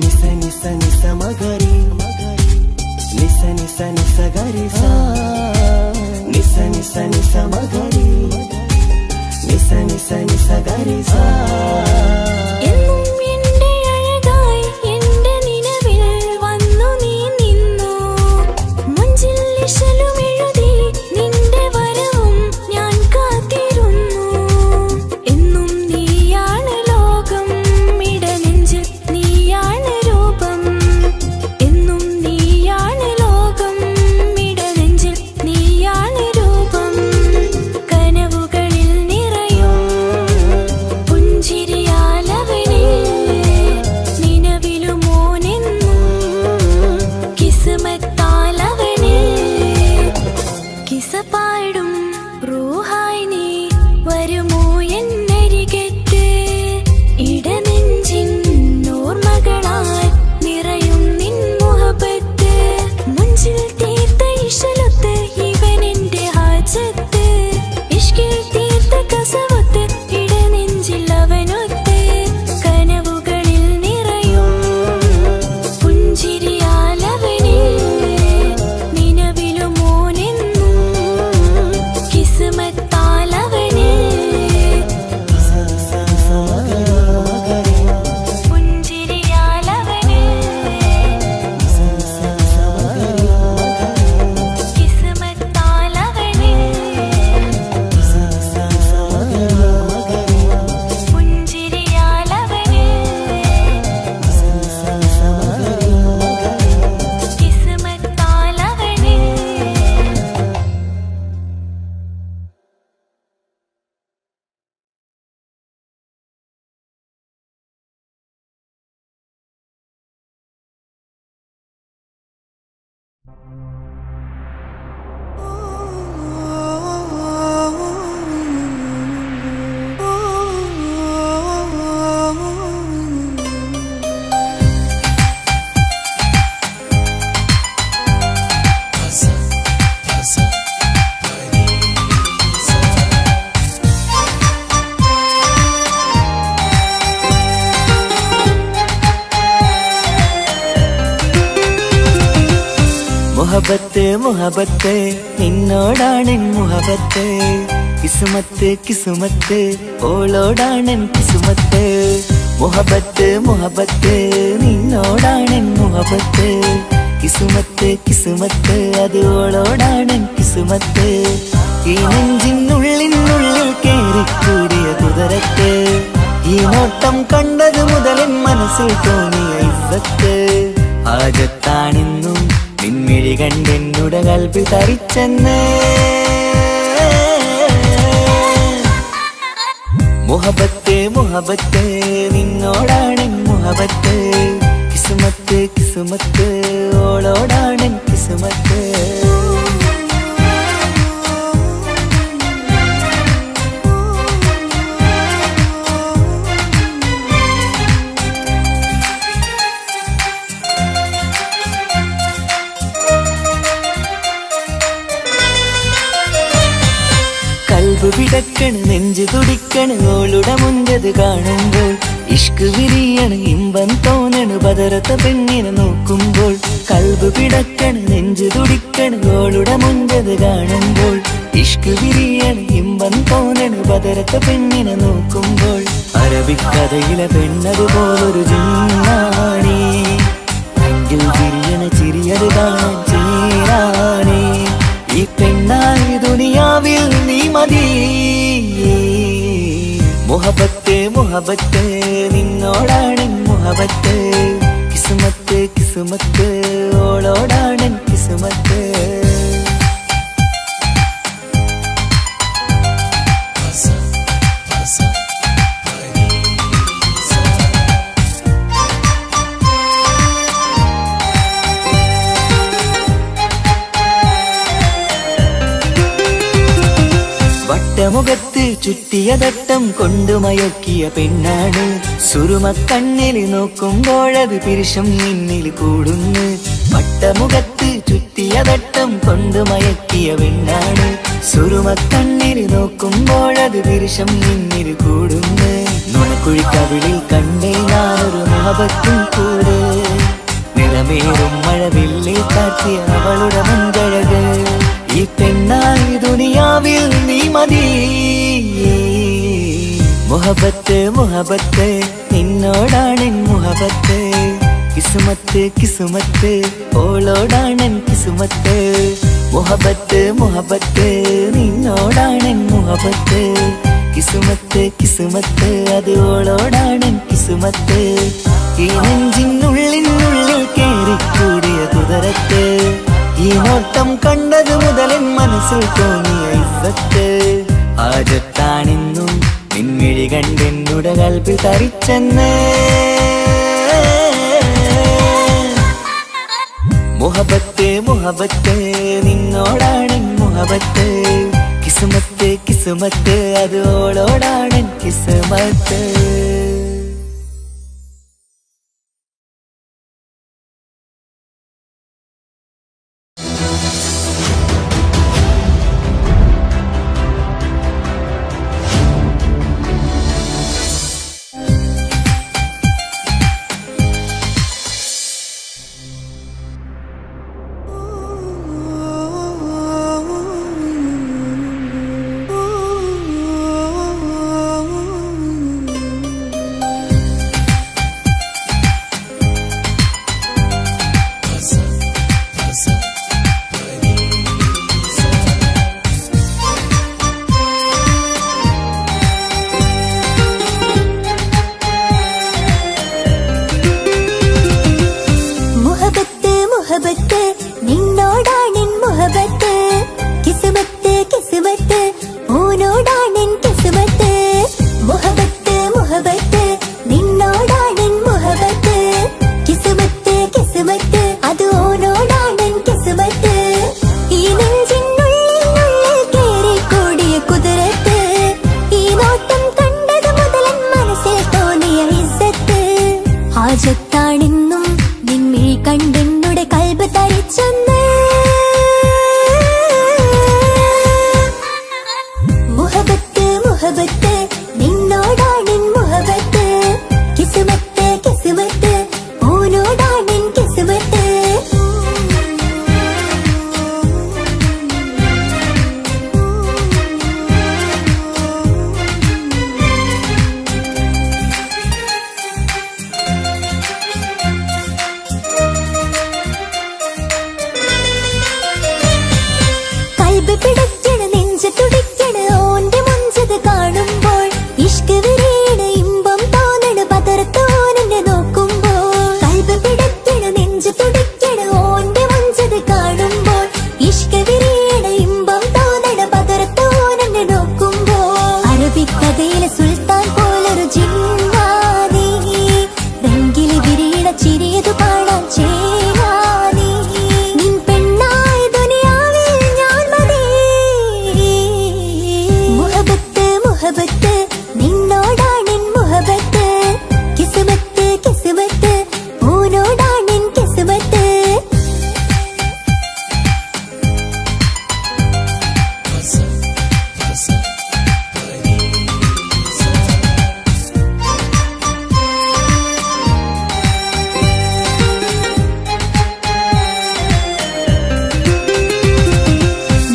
నిస నిస నిస మగరి నిస నిస నిస గరి సా నిస నిస నిస మగరి నిస నిస నిస గరి సా എന്നും എന്റെ അഴകായി എന്റെ നിലവിൽ വന്നു നീ നിന്നു മുഞ്ചിൽ ഇശലും എഴുതി നിന്റെ വരവും ഞാൻ കാത്തിരുന്നു എന്നും നീയാണ് ലോകം ഇടനെഞ്ചിൽ നീയാണ് രൂപം എന്നും നീയാണ് ലോകം ഇടനെഞ്ചിൽ നീയാണ് രൂപം കനവുകളിൽ നിറയും പുഞ്ചിരിയാലവന് നിലവിലും മോനെന്നും കിസ്മത്താലവന് കിസ പാടും റൂഹായി നീ വരുമോ എന്നരികത്ത് ഇടനെഞ്ചിൻ ഓർമ്മകളാൽ നിറയും നിൻ മുഹബത്ത് മുഞ്ചിൽ തീർത്ത ഇശലൊത്ത് ഇവൻ എന്റെ ഹാജത്ത് ഇഷ്കിൽ തീർത്ത കസവത്ത് ഇടനെഞ്ചിൽ അവനൊത്ത് കനവുകളിൽ നിറയും പുഞ്ചിരിയാലവന് നിലവിലും മോനെന്നും കിസ്മത്താലവന് പുഞ്ചിരിയാലവന് കിസ്മത്താലവന് പുഞ്ചിരിയാലവന് കിസ്മത്താലവന് മുഹബത്ത് മുഹബത്ത് നിന്നോടാണെൻ മുഹബത്ത് കിസുമത്ത് കിസുമത്ത് ഓളോടാണെൻ കിസുമത്ത് മുഹബത്ത് മുഹബത്ത് നിന്നോടാണെൻ മുഹബത്ത് കിസുമത്ത് കിസുമത്ത് അത് ഓളോടാണെൻ കിസുമത്ത് ഈ നെഞ്ചിനുള്ളിനുള്ളിൽ കേറിക്കൂടിയ കുതിരത്ത് ഈ നോട്ടം കണ്ടത് മുതലൻ മനസ്സിൽ തോന്നിയ ഇസ്സത്ത് ആജത്താണെന്നും നിൻമിഴി കണ്ടെന്നുടെ കൽബ് തരിച്ചെന്ന് മുഹബത്ത് മുഹബത്ത് നിന്നോടാണെൻ മുഹബത്ത് കിസുമത്ത് കിസുമത്ത് ഓളോടാണെൻ കിസുമത്ത് കൽബ് പിടക്കണ് നെഞ്ചു തുടിക്കണ് ഓളുടെ മുഞ്ചത് കാണുമ്പോൾ ഇഷ്ക് വിരിയണ് ഇമ്പം തോന്നണ് ബദറത്ത പെണ്ണിനെ നോക്കുമ്പോൾ കൽബ് പിടക്കണ് നെഞ്ചു തുടിക്കണ് ഓളുടെ മുഞ്ചത് കാണുമ്പോൾ ഇഷ്ക് വിരിയണ് ഇമ്പം തോന്നണ് ബദറത്ത പെണ്ണിനെ നോക്കുമ്പോൾ അറബിക്കഥയിലെ പെണ്ണതുപോലൊരു ജിന്നാണി അങ്കിൽ വിരിയണ ചിരിയത് കാണാൻ ചേരാണി ഈ പെണ്ണായി ദുനിയാവിൽ നീ മതി മുഹബത്ത് മുഹബത്ത് നിന്നോടാണെൻ മുഹബത്ത് കിസുമത്ത് കിസുമത്ത് ഓളോടാണെൻ കിസുമത്ത് മുഖത്ത് ചുറ്റിയ തട്ടം കൊണ്ടു മയക്കിയ പെണ്ണാണ് സുറുമക്കണ്ണിൽ നോക്കുമ്പോഴത് പിരിശം നിന്നിൽ കൂടുന്നു വട്ടമുഖത്ത് ചുറ്റിയ തട്ടം കൊണ്ടു മയക്കിയ പെണ്ണാണ് സുറുമക്കണ്ണിൽ നോക്കുമ്പോഴത് പിരിശം നിന്നിൽ കൂടുന്നു നുണക്കുഴിക്കവിളിൽ കണ്ടേ ഞാനൊരു മുഹബത്തും കൂടെ നിറമേറും മഴവില്ലിൽ കാട്ടിയ അവളുടെ മുൻകഴക് ഈ പെണ്ണായി ദുനിയാവിൽ നീ മതി മുഹബത്ത് മുഹബത്ത് നിന്നോടാണെൻ മുഹബത്ത് കിസുമത്ത് കിസുമത്ത് ഓളോടാണെൻ കിസുമത്ത് മുഹബത്ത് മുഹബത്ത് നിന്നോടാണെൻ മുഹബത്ത് കിസുമത്ത് കിസുമത്ത് അത് ഓളോടാണെൻ കിസുമത്ത് ഈ നെഞ്ചിനുള്ളിനുള്ളിൽ കേറിക്കൂടിയ കുതിരത്ത് ഈ നോട്ടം കണ്ടത് മുതലൻ മനസ്സിൽ തോന്നിയ ഇസ്സത്ത് ആജത്താണെന്നും നിൻമിഴി കണ്ടെന്നുടെ കൽബ് തരിച്ചെന്ന് മുഹബത്ത് മുഹബത്ത് നിന്നോടാണെൻ മുഹബത്ത് കിസുമത്ത് കിസുമത്ത് അത് ഓളോടാണെൻ കിസുമത്ത് കൽബ് പിടയ്ക്കണ് നെഞ്ച് തുടിക്കണ് ഓന്റെ മുഞ്ചത് കാണുമ്പോൾ ഇഷ്ക് വിരിയണ് ഇമ്പം തോന്നണ് പതർത്തോനെ നോക്കുമ്പോൾ കൽബ് പിടയ്ക്കണ് നെഞ്ച് തുടിക്കണ് ഓന്റെ മുഞ്ചത് കാണുമ്പോൾ ഇഷ്ക് വിരിയണ് ഇമ്പം തോന്നണ് പതർത്തോനെ നോക്കുമ്പോൾ അറബിക്കഥയിലെ സുൽത്താൻ പോലൊരു ജിന്നാനി രംഗില് വിരിയണ ചിരിയതു കാണാൻ ചേരാനി നിൻ പെണ്ണായ ദുനിയാവിൽ ഞാൻ മതി മുഹബത്ത് മുഹബത്ത് നിന്നോടാണെൻ മുഹബത്ത് കിസ്മത്ത് കിസ്മത്ത് ഓനോടാണെൻ കിസ്മത്ത്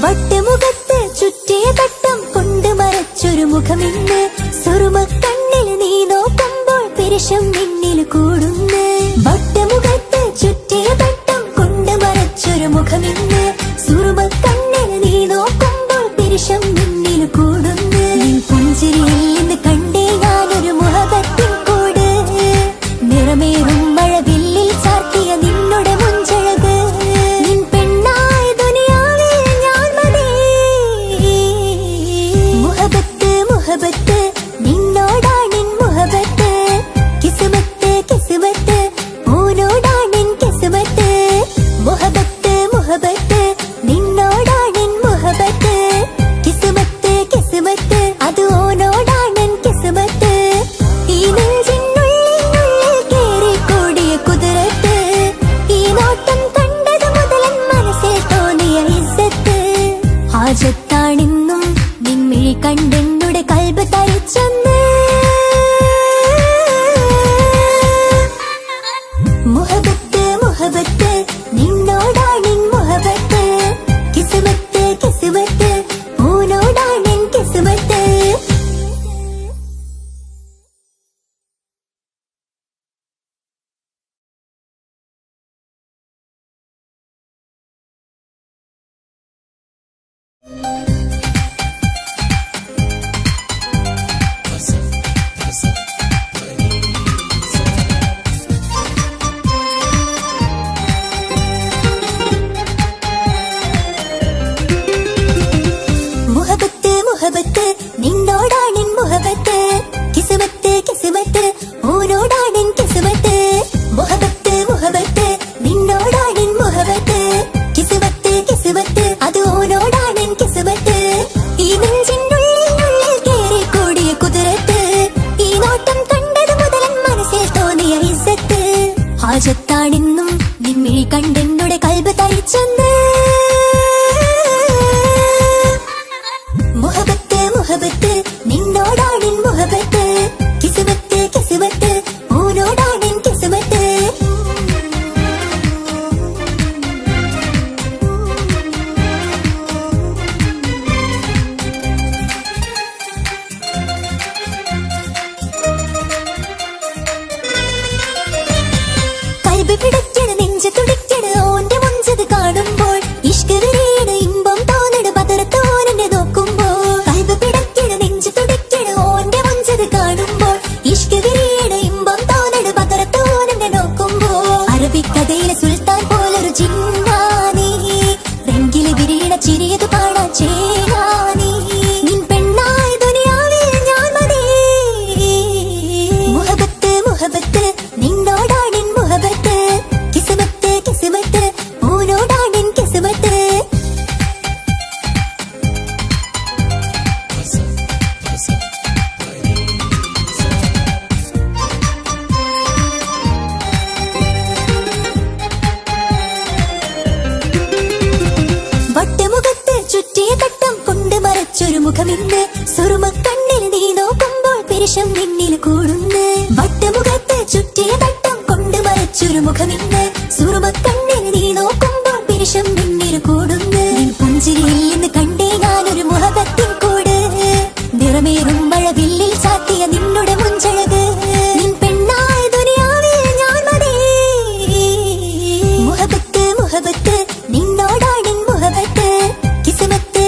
വട്ടമുഖത്ത് ചുറ്റിയ തട്ടം കൊണ്ട് മറച്ചൊരു മുഖമിന്ന് സുറുമ കണ്ണിൽ നീ നോക്കുമ്പോൾ പെരുഷം നിന്നിൽ കൂടുന്നു വട്ടമുഖത്ത് ചുറ്റിയ തട്ടം കൊണ്ട് മറച്ചൊരു മുഖമിന്ന് സുറുമ കണ്ണിൽ നീ നോക്കുമ്പോൾ പെരുഷം നിന്നിൽ കൂടുന്നു നിൻ പുഞ്ചിരിയിൽ നിന്ന് കണ്ടേ ഞാനൊരു മുഹബത്തിൻ കൂട് നിറമേറും മഴവില്ലിൽ ചാർത്തിയ നിന്നുടെ മുഞ്ചഴക് നിൻ പെണ്ണായ ദുനിയാവിൽ ഞാൻ മതി മുഹബത്ത് മുഹബത്ത് നിന്നോടാണെൻ മുഹബത്ത് കിസ്മത്ത് കിസ്മത്ത് ഓനോടാണെൻ കിസ്മത്ത് മുഹബത്ത് മുഹബത്ത് നിന്നോടാണെൻ മുഹബത്ത് കിസ്മത്ത് കിസ്മത്ത് അത് ഓനോടാണെൻ കിസ്മത്ത് ഈ നെഞ്ചിനുള്ളിൽ കേറിക്കൂടിയ കുതിരത്ത് ഈ നോട്ടം കണ്ടത് മുതലൻ മനസ്സിൽ തോന്നിയ ഇസ്സത്ത് ഹാജത്താണെന്നും നിൻമിഴി കണ്ടെന്നുടെ കൽബ് തരിച്ചെന്ന് മുഹബത്ത് മുഹബത്ത് നിന്നോടാണെൻ മുഹബത്ത് കിസ്മത്ത് കിസ്മത്ത് ഓനോടാണെൻ കിസ്മത്ത് മുഹബത്ത് മുഹബത്ത് നിന്നോടാണെൻ മുഹബത്ത് കിസ്മത്ത് കിസ്മത്ത് ഓനോടാണെൻ കിസ്മത്ത് മുഹബത്ത് മുഹബത്ത് നിന്നോടാണെൻ മുഹബത്ത് കിസ്മത്ത് കിസ്മത്ത് അത് ഓനോടാണെൻ കിസ്മത്ത് ഈ നെഞ്ചിനുള്ളിൽ കേറിക്കൂടിയ കുതിരത്ത് ഈ നോട്ടം കണ്ടത് മുതലൻ മനസ്സിൽ തോന്നിയ ഇസ്സത്ത് ഹാജത്താണെന്നും നിൻമിഴി കണ്ടെന്നുടെ കൽബ് തരിച്ചെന്ന് മുഹബത്ത് മുഹബത്ത് നിന്നോടാണെൻ മുഹബത്ത് കിസ്മത്ത് കിസ്മത്ത് ഓനോടാണെൻ കിസ്മത്ത് കൽബ് പിടയ്ക്കണ് നെഞ്ച് തുടിക്കണ് ഓന്റെ മുഞ്ചത് കാണുമ്പോൾ ഇഷ്ക് വിരിയണ് ഇമ്പം തോന്നണ് പതർത്തോനെ നോക്കുമ്പോൾ കൽബ് പിടയ്ക്കണ് നെഞ്ച് തുടിക്കണ് ഓന്റെ മുഞ്ചത് കാണുമ്പോൾ ഇഷ്ക് വിരിയണ് ഇമ്പം തോന്നണ് പതർത്തോനെ നോക്കുമ്പോൾ അറബിക്കഥയിലെ സുൽത്താൻ പോലൊരു ജിന്നാനി രംഗില് വിരിയണ ചിരിയതു കാണാൻ ചേരാനി നിൻ പെണ്ണായ ദുനിയാവിൽ ഞാൻ മതി മുഹബത്ത് മുഹബത്ത് നിന്നോടാണെൻ മുഹബത്ത് കിസ്മത്ത് കിസ്മത്ത് ഓനോടാണെൻ കിസ്മത്ത് വട്ടമുഖത്ത് ചുറ്റിയ തട്ടം കൊണ്ട് മറച്ചൊരു മുഖമിന്ന് സുറുമ കണ്ണിൽ നീ നോക്കുമ്പോൾ പെരുഷം നിന്നിൽ കൂടുന്നു വട്ടമുഖത്ത് ചുറ്റിയ തട്ടം കൊണ്ട് മറച്ചൊരു മുഖമിന്ന് സുറുമ കണ്ണിൽ നീ നോക്കുമ്പോൾ പെരുഷം നിന്നിൽ കൂടുന്നു നിൻ പുഞ്ചിരിയിൽ നിന്ന് കണ്ടേ ഞാനൊരു മുഹബത്തിൻ കൂട് നിറമേറും മഴവില്ലിൽ ചാത്തിയ നിന്നുടെ മുഞ്ചഴക് നിൻ പെണ്ണായ ദുനിയാവിൽ ഞാൻ മതി മുഹബത്ത് മുഹബത്ത് നിന്നോടാണെൻ മുഹബത്ത് കിസ്മത്ത്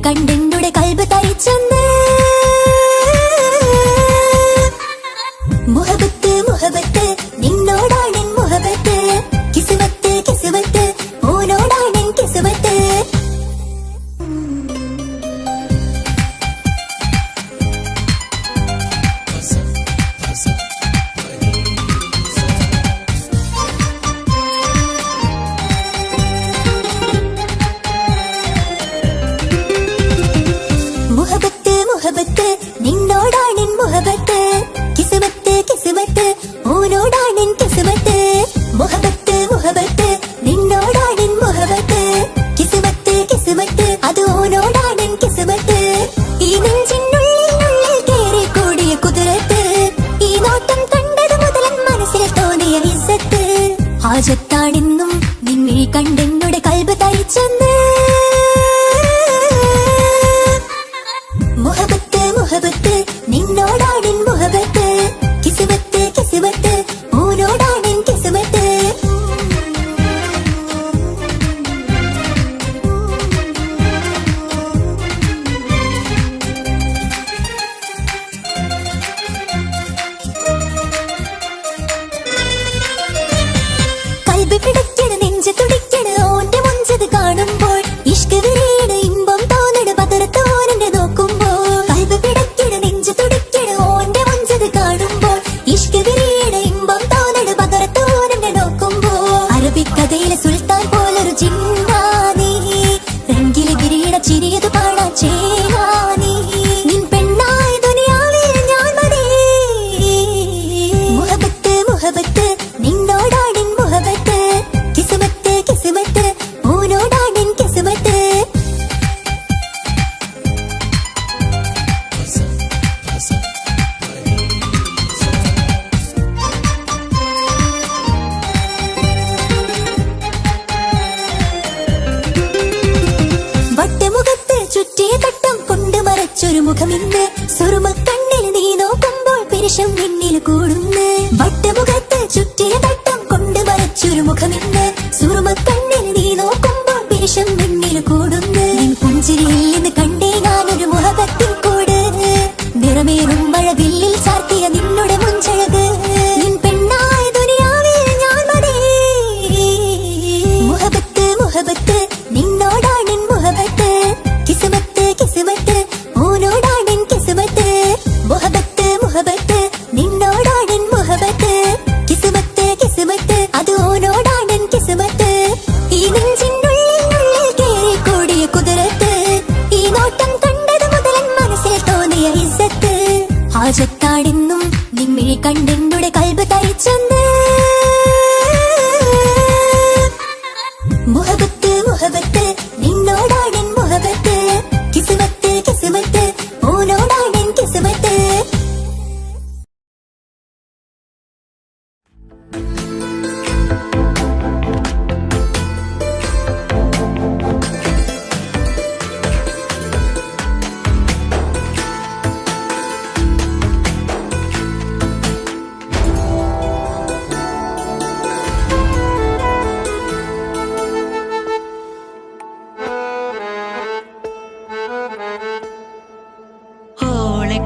കണ്ടെന്നുടെ കൽബ് തരിച്ചെന്ന് മുഹബത്ത് മുഹബത്ത് നിന്നോടാണെൻ മുഹബത്ത് കിസ്മത്ത് കിസ്മത്ത് ഓനോടാണെൻ കിസ്മത്ത് മുഹബത്ത് മുഹബത്ത് നിന്നോടാണെൻ മുഹബത്ത് കിസ്മത്ത് കിസ്മത്ത് ഓനോടാണെൻ കിസ്മത്ത് മുഹബത്ത് മുഹബത്ത് നിന്നോടാണെൻ മുഹബത്ത് കിസ്മത്ത് കിസ്മത്ത് അത് ഓനോടാണെൻ കിസ്മത്ത് ഈ നെഞ്ചിനുള്ളിൽ കേറി കൂടിയ കുതിരത്ത് ഈ നോട്ടം കണ്ടത് മുതൽ മനസ്സിൽ തോന്നിയ ഇസ്സത്ത് ഹാജത്താണെന്നും നിന്നെ കണ്ടെന്നുടെ കൽബ് തരിച്ചെന്ന് മുഹബത്ത് മുഹബത്ത് നിന്നോടാണെൻ മുഹബത്ത് കിസ്മത്ത് കിസ്മത്ത് ഓനോടാണെൻ കിസ്മത്ത് കൽബ് പിടയ്ക്കണ് നെഞ്ച് തുടിക്കണ് ഓന്റെ മുഞ്ചത് കാണുമ്പോൾ ഇഷ്ക് വിരിയണ് ഇമ്പം തോന്നണ് പതറത്തോരന്റെ നോക്കുമ്പോൾ കൽബ് പിടയ്ക്കണ് നെഞ്ച് തുടിക്കണ് ഓന്റെ മുഞ്ചത് കാണുമ്പോൾ ഇഷ്ക് വിരിയണ് ഇമ്പം തോന്നണ് പതറത്തോരന്റെ നോക്കുമ്പോൾ അറബിക്കഥയിലെ സുൽത്താൻ പോലൊരു ജിന്നാനി രംഗില് വിരിയണ ചിരിയത് പാടാൻ ചേനാനി നിൻ പെണ്ണായ ദുനിയാവിൽ ഞാൻ മതി മുഹബത്ത് മുഹബത്ത് നിന്നോടാണെൻ മുഹബത്ത് കിസ്മത്ത് കിസ്മത്ത് ഓനോടാണെൻ കിസ്മത്ത് വട്ടമുഖത്ത് ചുറ്റിയ തട്ടം കൊണ്ട് മറച്ചൊരു മുഖമിന്ന് സുറുമ കണ്ണിൽ നീ നോക്കുമ്പോൾ പിരിശം നിന്നിൽ കൂടുന്നു വട്ടമുഖത്ത് ചുറ്റിയ തട്ടം കൊണ്ട് മറച്ചൊരു മുഖമിന്ന് സുറുമ കണ്ണിൽ നീ നോക്കുമ്പോൾ പിരിശം നിന്നിൽ കൂടുന്നു നിൻ പുഞ്ചിരിയിൽ നിന്ന് കണ്ടേ ഞാനൊരു മുഹബത്തിൻ കൂട് നിറമേറും മഴവില്ലിൽ ചാർത്തിയ നിന്നുടെ മുഞ്ചഴക് നിൻ പെണ്ണായ ദുനിയാവിൽ ഞാൻ മതി മുഹബത്ത് മുഹബത്ത് നിന്നോടാണെൻ മുഹബത്ത് കിസ്മത്ത് കിസ്മത്ത് ഓനോടാണെൻ കിസ്മത്ത് മുഹബത്ത് മുഹബത്ത് നിന്നോടാണെൻ മുഹബത്ത് കിസ്മത്ത് കിസ്മത്ത് അത് ഓനോടാണെൻ കിസ്മത്ത് ഈ നെഞ്ചിനുള്ളിൽ കേറി കൂടിയ കുതിരത്ത് ഈ നോട്ടം കണ്ടത് മുതൽ മനസ്സിൽ തോന്നിയ ഇസ്സത്ത് ഹാജത്താണെന്നും നിന്നെ കണ്ടെന്നുടെ കൽബ് തരിച്ചെന്ന് മുഹബത്ത് മുഹബത്ത് നിന്നോടാണെൻ മുഹബത്ത് കിസ്മത്ത് കിസ്മത്ത് ഓനോടാണെൻ കിസ്മത്ത്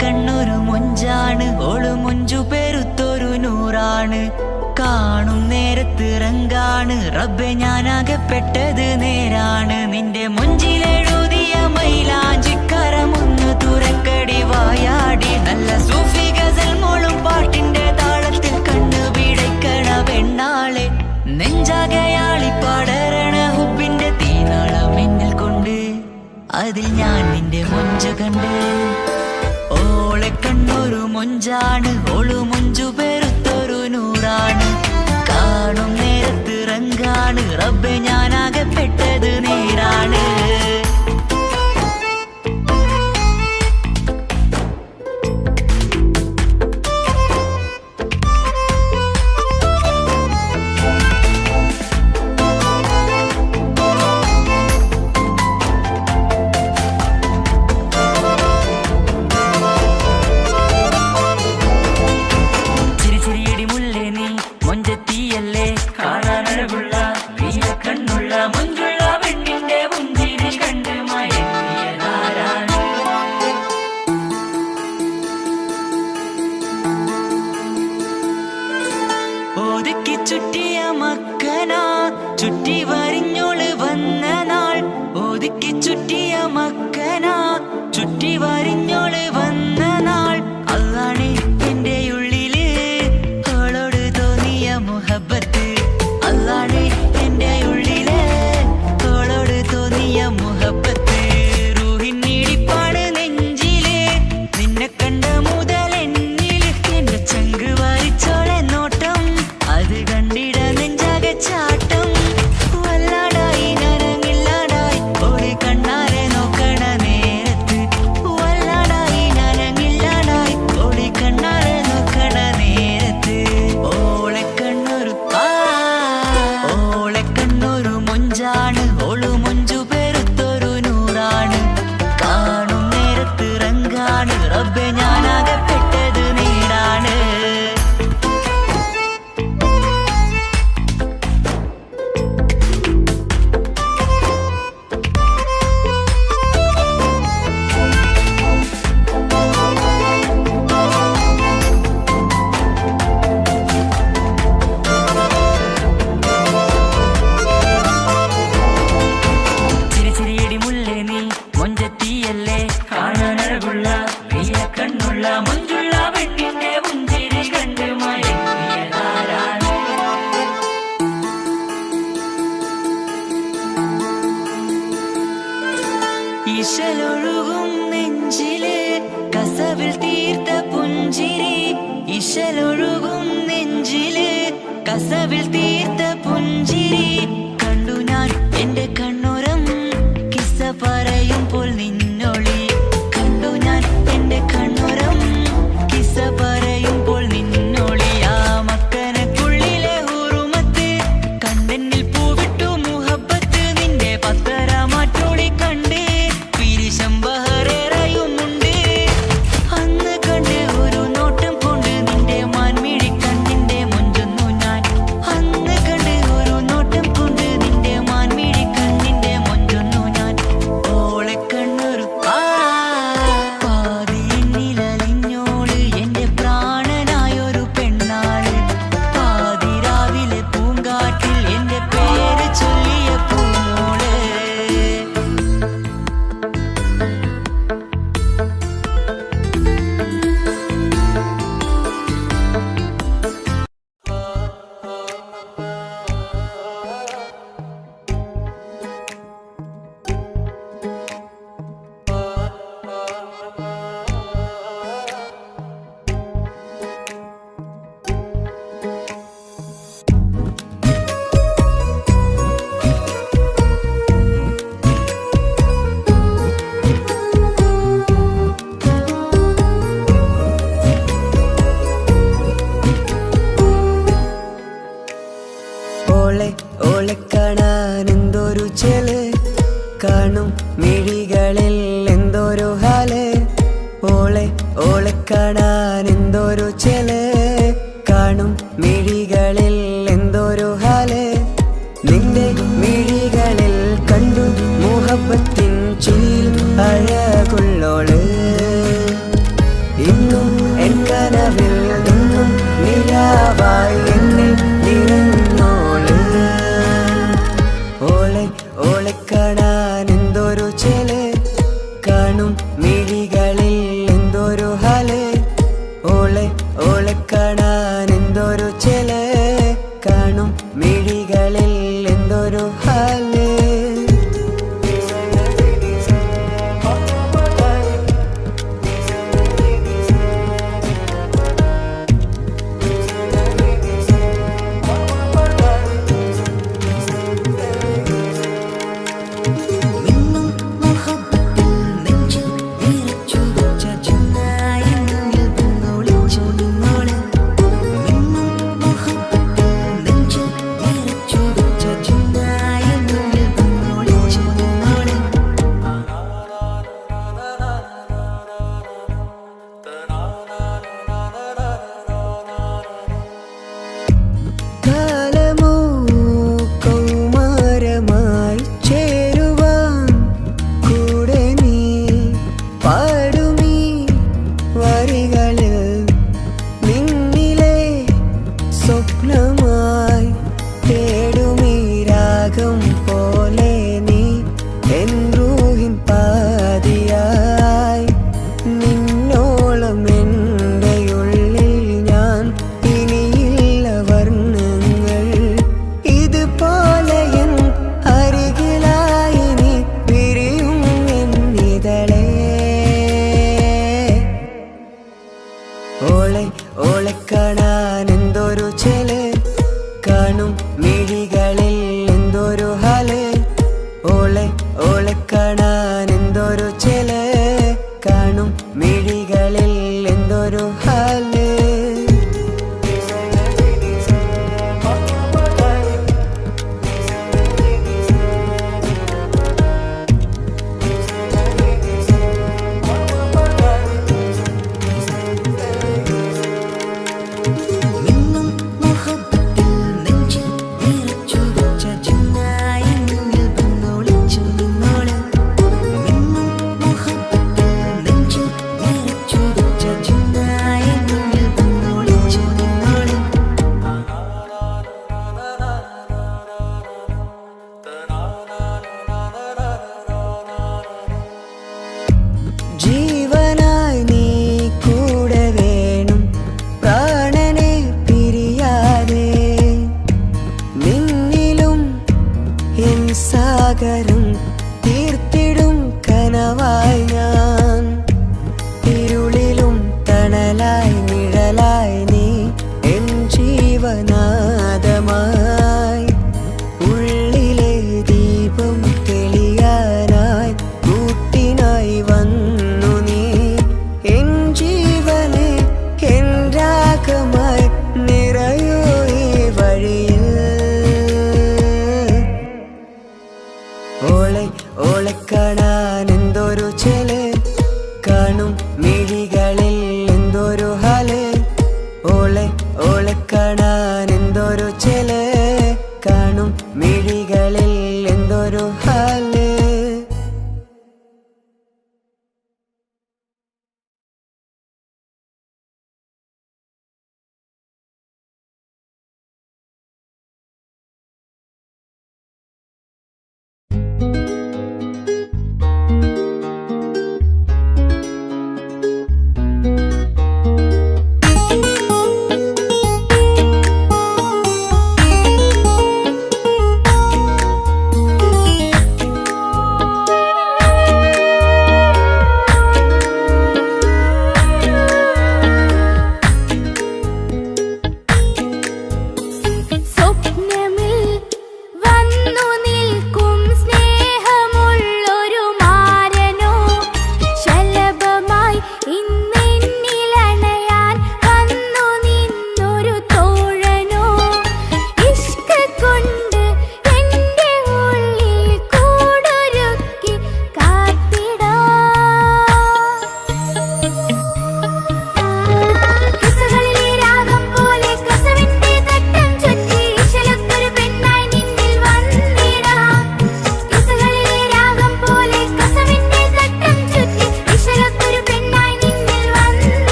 കണ്ണൊരു മൊഞ്ചാണ് ഓള് മൊഞ്ചു പെരുത്തൊരു നൂറാണ് കാണും നേരത്ത് റങ്കാണ് റബ്ബെ ഞാനാകപ്പെട്ടത് നേരാണ് നിന്റെ മൊഞ്ചിലെഴുതിയ മൈലാഞ്ചിക്കരമൊന്ന് തുറക്കടി വായാടി നല്ല സൂഫി ഗസൽ മോളും പാട്ടിന്റെ താളത്തിൽ കണ്ണു പിടയ്ക്കണ പെണ്ണാളെ നെഞ്ചാകയാളി പടരണ ഹുബിന്റെ തീനാളം എന്നിൽ കൊണ്ട് അതിൽ ഞാൻ നിന്റെ മൊഞ്ച് കണ്ട് ഓളെ കണ്ണൊരു മൊഞ്ചാണ് ഓളു മൊഞ്ചു പെരുത്തൊരു നൂറാണ് കാണും നേരത്ത് റങ്കാണ് റബ്ബെ ഞാനാകപ്പെട്ടത് നേരാണ് കണ്ണുള്ള മുഞ്ചുള്ള പെണ്ണിന്റെ മുഞ്ചിരി കണ്ട് ഒതുക്കി ചുറ്റിയ മക്കനാ ചുറ്റി വരിഞ്ഞോള് വന്ന നാൾ. ഒതുക്കി ചുറ്റിയ മക്കനാ ചുറ്റി വരിഞ്ഞോള് വന്ന നാൾ. അതാണ് എന്റെ ഉള്ളില് അവളോട് തോന്നിയ മുഹബത്ത്. അതാണ് എന്റെ ഉള്ളില് അവളോട് തോന്നിയ മുഹബത്ത്. റൂഹിന്നിടിപ്പാണ് നെഞ്ചില് നിന്നെ കണ്ട മുതൽ എന്നില്. എന്റെ ചങ്ക് വാരിച്ചോളെ നോട്ടം അത് കണ്ടിട നെഞ്ചാകെ ചാട്ടം. വല്ലാടായി നനങ്ങില്ലാടായി ഓടി കണ്ണാരെ നോക്കണ നേരത്ത്. വല്ലാടായി നനങ്ങില്ലാടായി ഓടി കണ്ണാരെ നോക്കണ നേരത്ത്. ഓളെ കണ്ണൊരു ഓളെ കണ്ണൊരു മൊഞ്ചാണ്. ഓളു മൊഞ്ചു പെരുത്തൊരു നൂറാണ്. കാണും നേരത്ത് റങ്കാണ്. റബ്ബെ ഞാനാകപ്പെട്ടത് നേരാണ്. ചിരി ചിരിയടി മുല്ലേ നീ മൊഞ്ചത്തിയല്ലേ കാണാനഴകുള്ള നീല കണ്ണുള്ള മൊഞ്ചുള്ള പെണ്ണിന്റെ പുഞ്ചിരി കണ്ട് മയങ്ങിയതാരാണ്. ഇശലൊഴുകും നെഞ്ചില് കസവിൽ തീർത്ത പുഞ്ചിരി. ഇശലൊഴുകും നെഞ്ചില് കസവിൽ തീർത്ത പുഞ്ചിരി. കണ്ടു ഞാൻ എന്റെ കണ്ണുരം കിസ്സ പറയുമ്പോൾ നിന്നൊളി. കണ്ടു ഞാൻ എന്റെ കണ്ണുരം കിസ്സ പറയുമ്പോൾ നിന്നൊളി. ആ മക്കനക്കുള്ളിലെ ഹുറുമത്ത് കണ്ടെന്നിൽ പൂവിട്ടു മുഹബത്ത്. നിന്റെ പത്തര മാറ്റോളി കണ്ട് പിരിശം ബഹറേറയുമുണ്ട്. അന്ന് കണ്ട് ഒരു നോട്ടം കൊണ്ട് നിന്റെ മാൻമിഴി കണ്ണിന്റെ മൊഞ്ചൊന്നു ഞാൻ. അന്ന് കണ്ട് ഒരു നോട്ടം കൊണ്ട് നിന്റെ മാൻമിഴി കണ്ണിന്റെ മൊഞ്ചൊന്നു ഞാൻ. ഓളെ കണ്ണൊരു പാതി എന്നിലലിഞ്ഞോള് എന്റെ പ്രാണനായൊരു പെണ്ണാള്. പാതി രാവിലെ പൂങ്കാട്ടിൽ എന്റെ പേര് ചൊല്ലിയ പൂമോള്. ഓളെ ഓളെ കാണാൻ എന്തൊരു ചെല്. കാണും മിഴികളിൽ എന്തൊരു ഹാല്. ഓളെ ഓളെ കാണാൻ എന്തൊരു ചെല്. കാണും മിഴികളിൽ എന്തൊരു ഹാല്. നിന്റെ മിഴികളിൽ കണ്ടു മുഹബത്തിൻ ചിരിയിൽ അഴകുള്ളോള്. ഇന്നും എൻ കനവിൽ നിന്നും നിലാവായി എന്നിൽ നിറഞ്ഞോള്. ഓളെ ഓളെ കാണാൻ എന്തൊരു ചെല്. കാണും മിഴികളിൽ എന്തൊരു ഹാല്.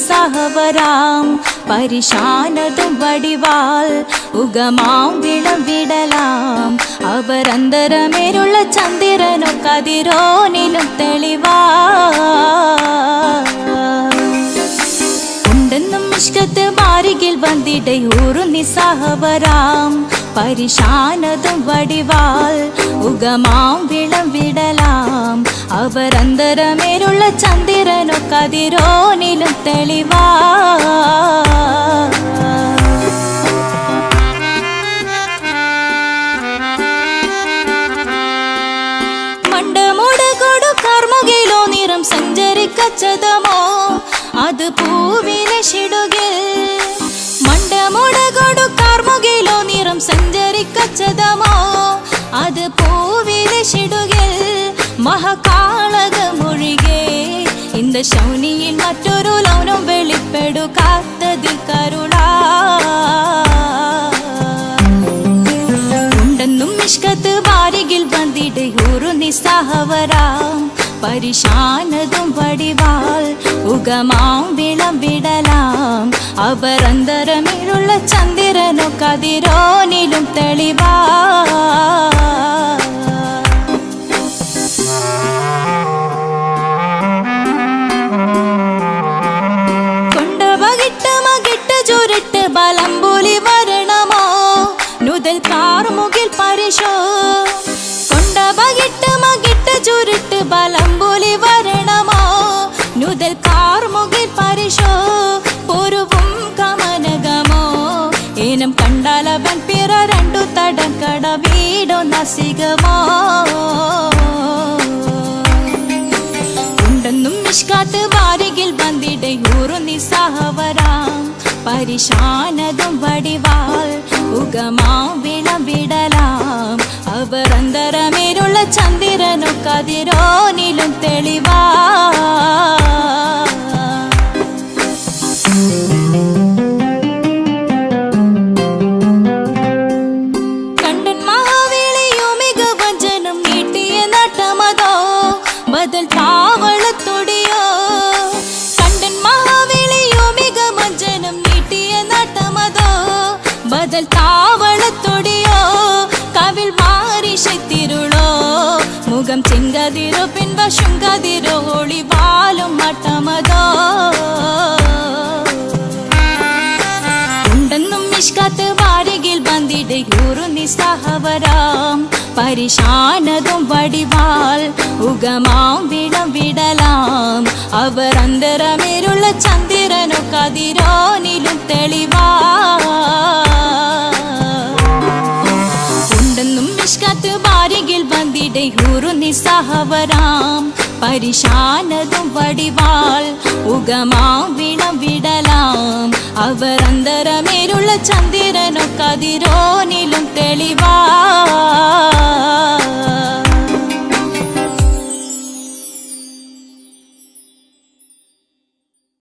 നിസ്സഹവരാം പരിശാനതും വടിവാൽ ഉഗമാം വിളവിടലാം അവരന്തരമേലുള്ള ചന്ദ്രനോ കതിരോനിലും തെളിവാ ഉണ്ടെന്നും ഇഷ്കത്ത് മാരികിൽ വന്നിടയൂറു നിസ്സഹവരാം പരിശാനതും വടിവാൽ ഉഗമാം വിളവിടലാം അവരന്തരമേലുള്ള ചന്ദ്രനോ കതിരോനിലും തെളിവാ മണ്ടമുടകൊടു കർമുകിലോ നിറം സഞ്ചരിക്കച്ചതമോ അത് പൂവിലെ ഷിടുകിൽ മണ്ടമുടകൊടു കർമുകിലോ നിറം സഞ്ചരിക്കച്ചതമോ അത് പൂവിലെ ഷിടുകിൽ മഹകാളകമൊഴികെ இந்த ശൗനിയിൽ മറ്റൊരു ലൗനം വെളിപ്പെടുക്കാത്തതിൽ കരുളാ ഉണ്ടെന്നും നിഷ്കത്ത് വാരികിൽ വന്നിടയൂറു നിസ്സഹവരാം പരിശാനതും വടിവാൽ ഉഗമാം വിളവിടലാം അവരന്തരമിഴുള്ള ചന്ദ്രനോ കതിരോനിലും തെളിവാ ചുരുട്ട് ബലംബുലി വരണമോ നുതൽ കാർമുകിൽ പരിശോ കൊണ്ടപകിട്ട് മകിട്ട് ചുരുട്ട് ബലംബുലി വരണമോ നുതൽ കാർമുകിൽ പരിശോ പൊരുവും കമനകമോ ഏനം കണ്ടാലവൻ പിറ രണ്ടു തടക്കട വീടോ നസികമോ ഉണ്ടെന്നും നിഷ്കാത്ത് വാരികിൽ വന്നിടയൂറു നിസ്സഹവരാം പരിശാനതും വടിവാൽ ഉഗമാം വിളവിടലാം അവരന്തരമേലുള്ള ചന്ദ്രനോ കതിരോനിലും തെളിവാ കണ്ടൻ മഹാവേളിയോ മികവഞ്ചനം നീട്ടിയ നട്ടമതോ ബദൽ താവളത്തൊടിയോ കണ്ടൻ മഹാവേളിയോ മികവഞ്ചനം നീട്ടിയ നട്ടമതോ ബദൽ താവളത്തൊടിയോ കവിൽ മാറി ശത്തിരുളോ മുഖം ചെങ്കതിരോ പിൻവശുങ്കതിരോ ഒളിവാലും മട്ടമതോ ഉണ്ടെന്നും നിഷ്കാത്ത് വാരികിൽ വന്നിടയൂറു നിസ്സഹവരാം പരിശാനതും വടിവാൾ ഉഗമാം വിടം വിടലാം അവർ അന്തരമേരുള്ള ചന്ദ്രനോ കതിരോനിലും തെളിവാ ഉണ്ടെന്നും മിഷ്കത്ത് ബാരികിൽ വന്നിടെ ഹൂറു നിസ്സഹവരാം പരിശാനതും വടിവാൾ ഉഗമാം വിടം വിടലാം അവർ അന്തരമേരുള്ള ചന്ദ്രനോ കതിരോനിലും തെളിവാ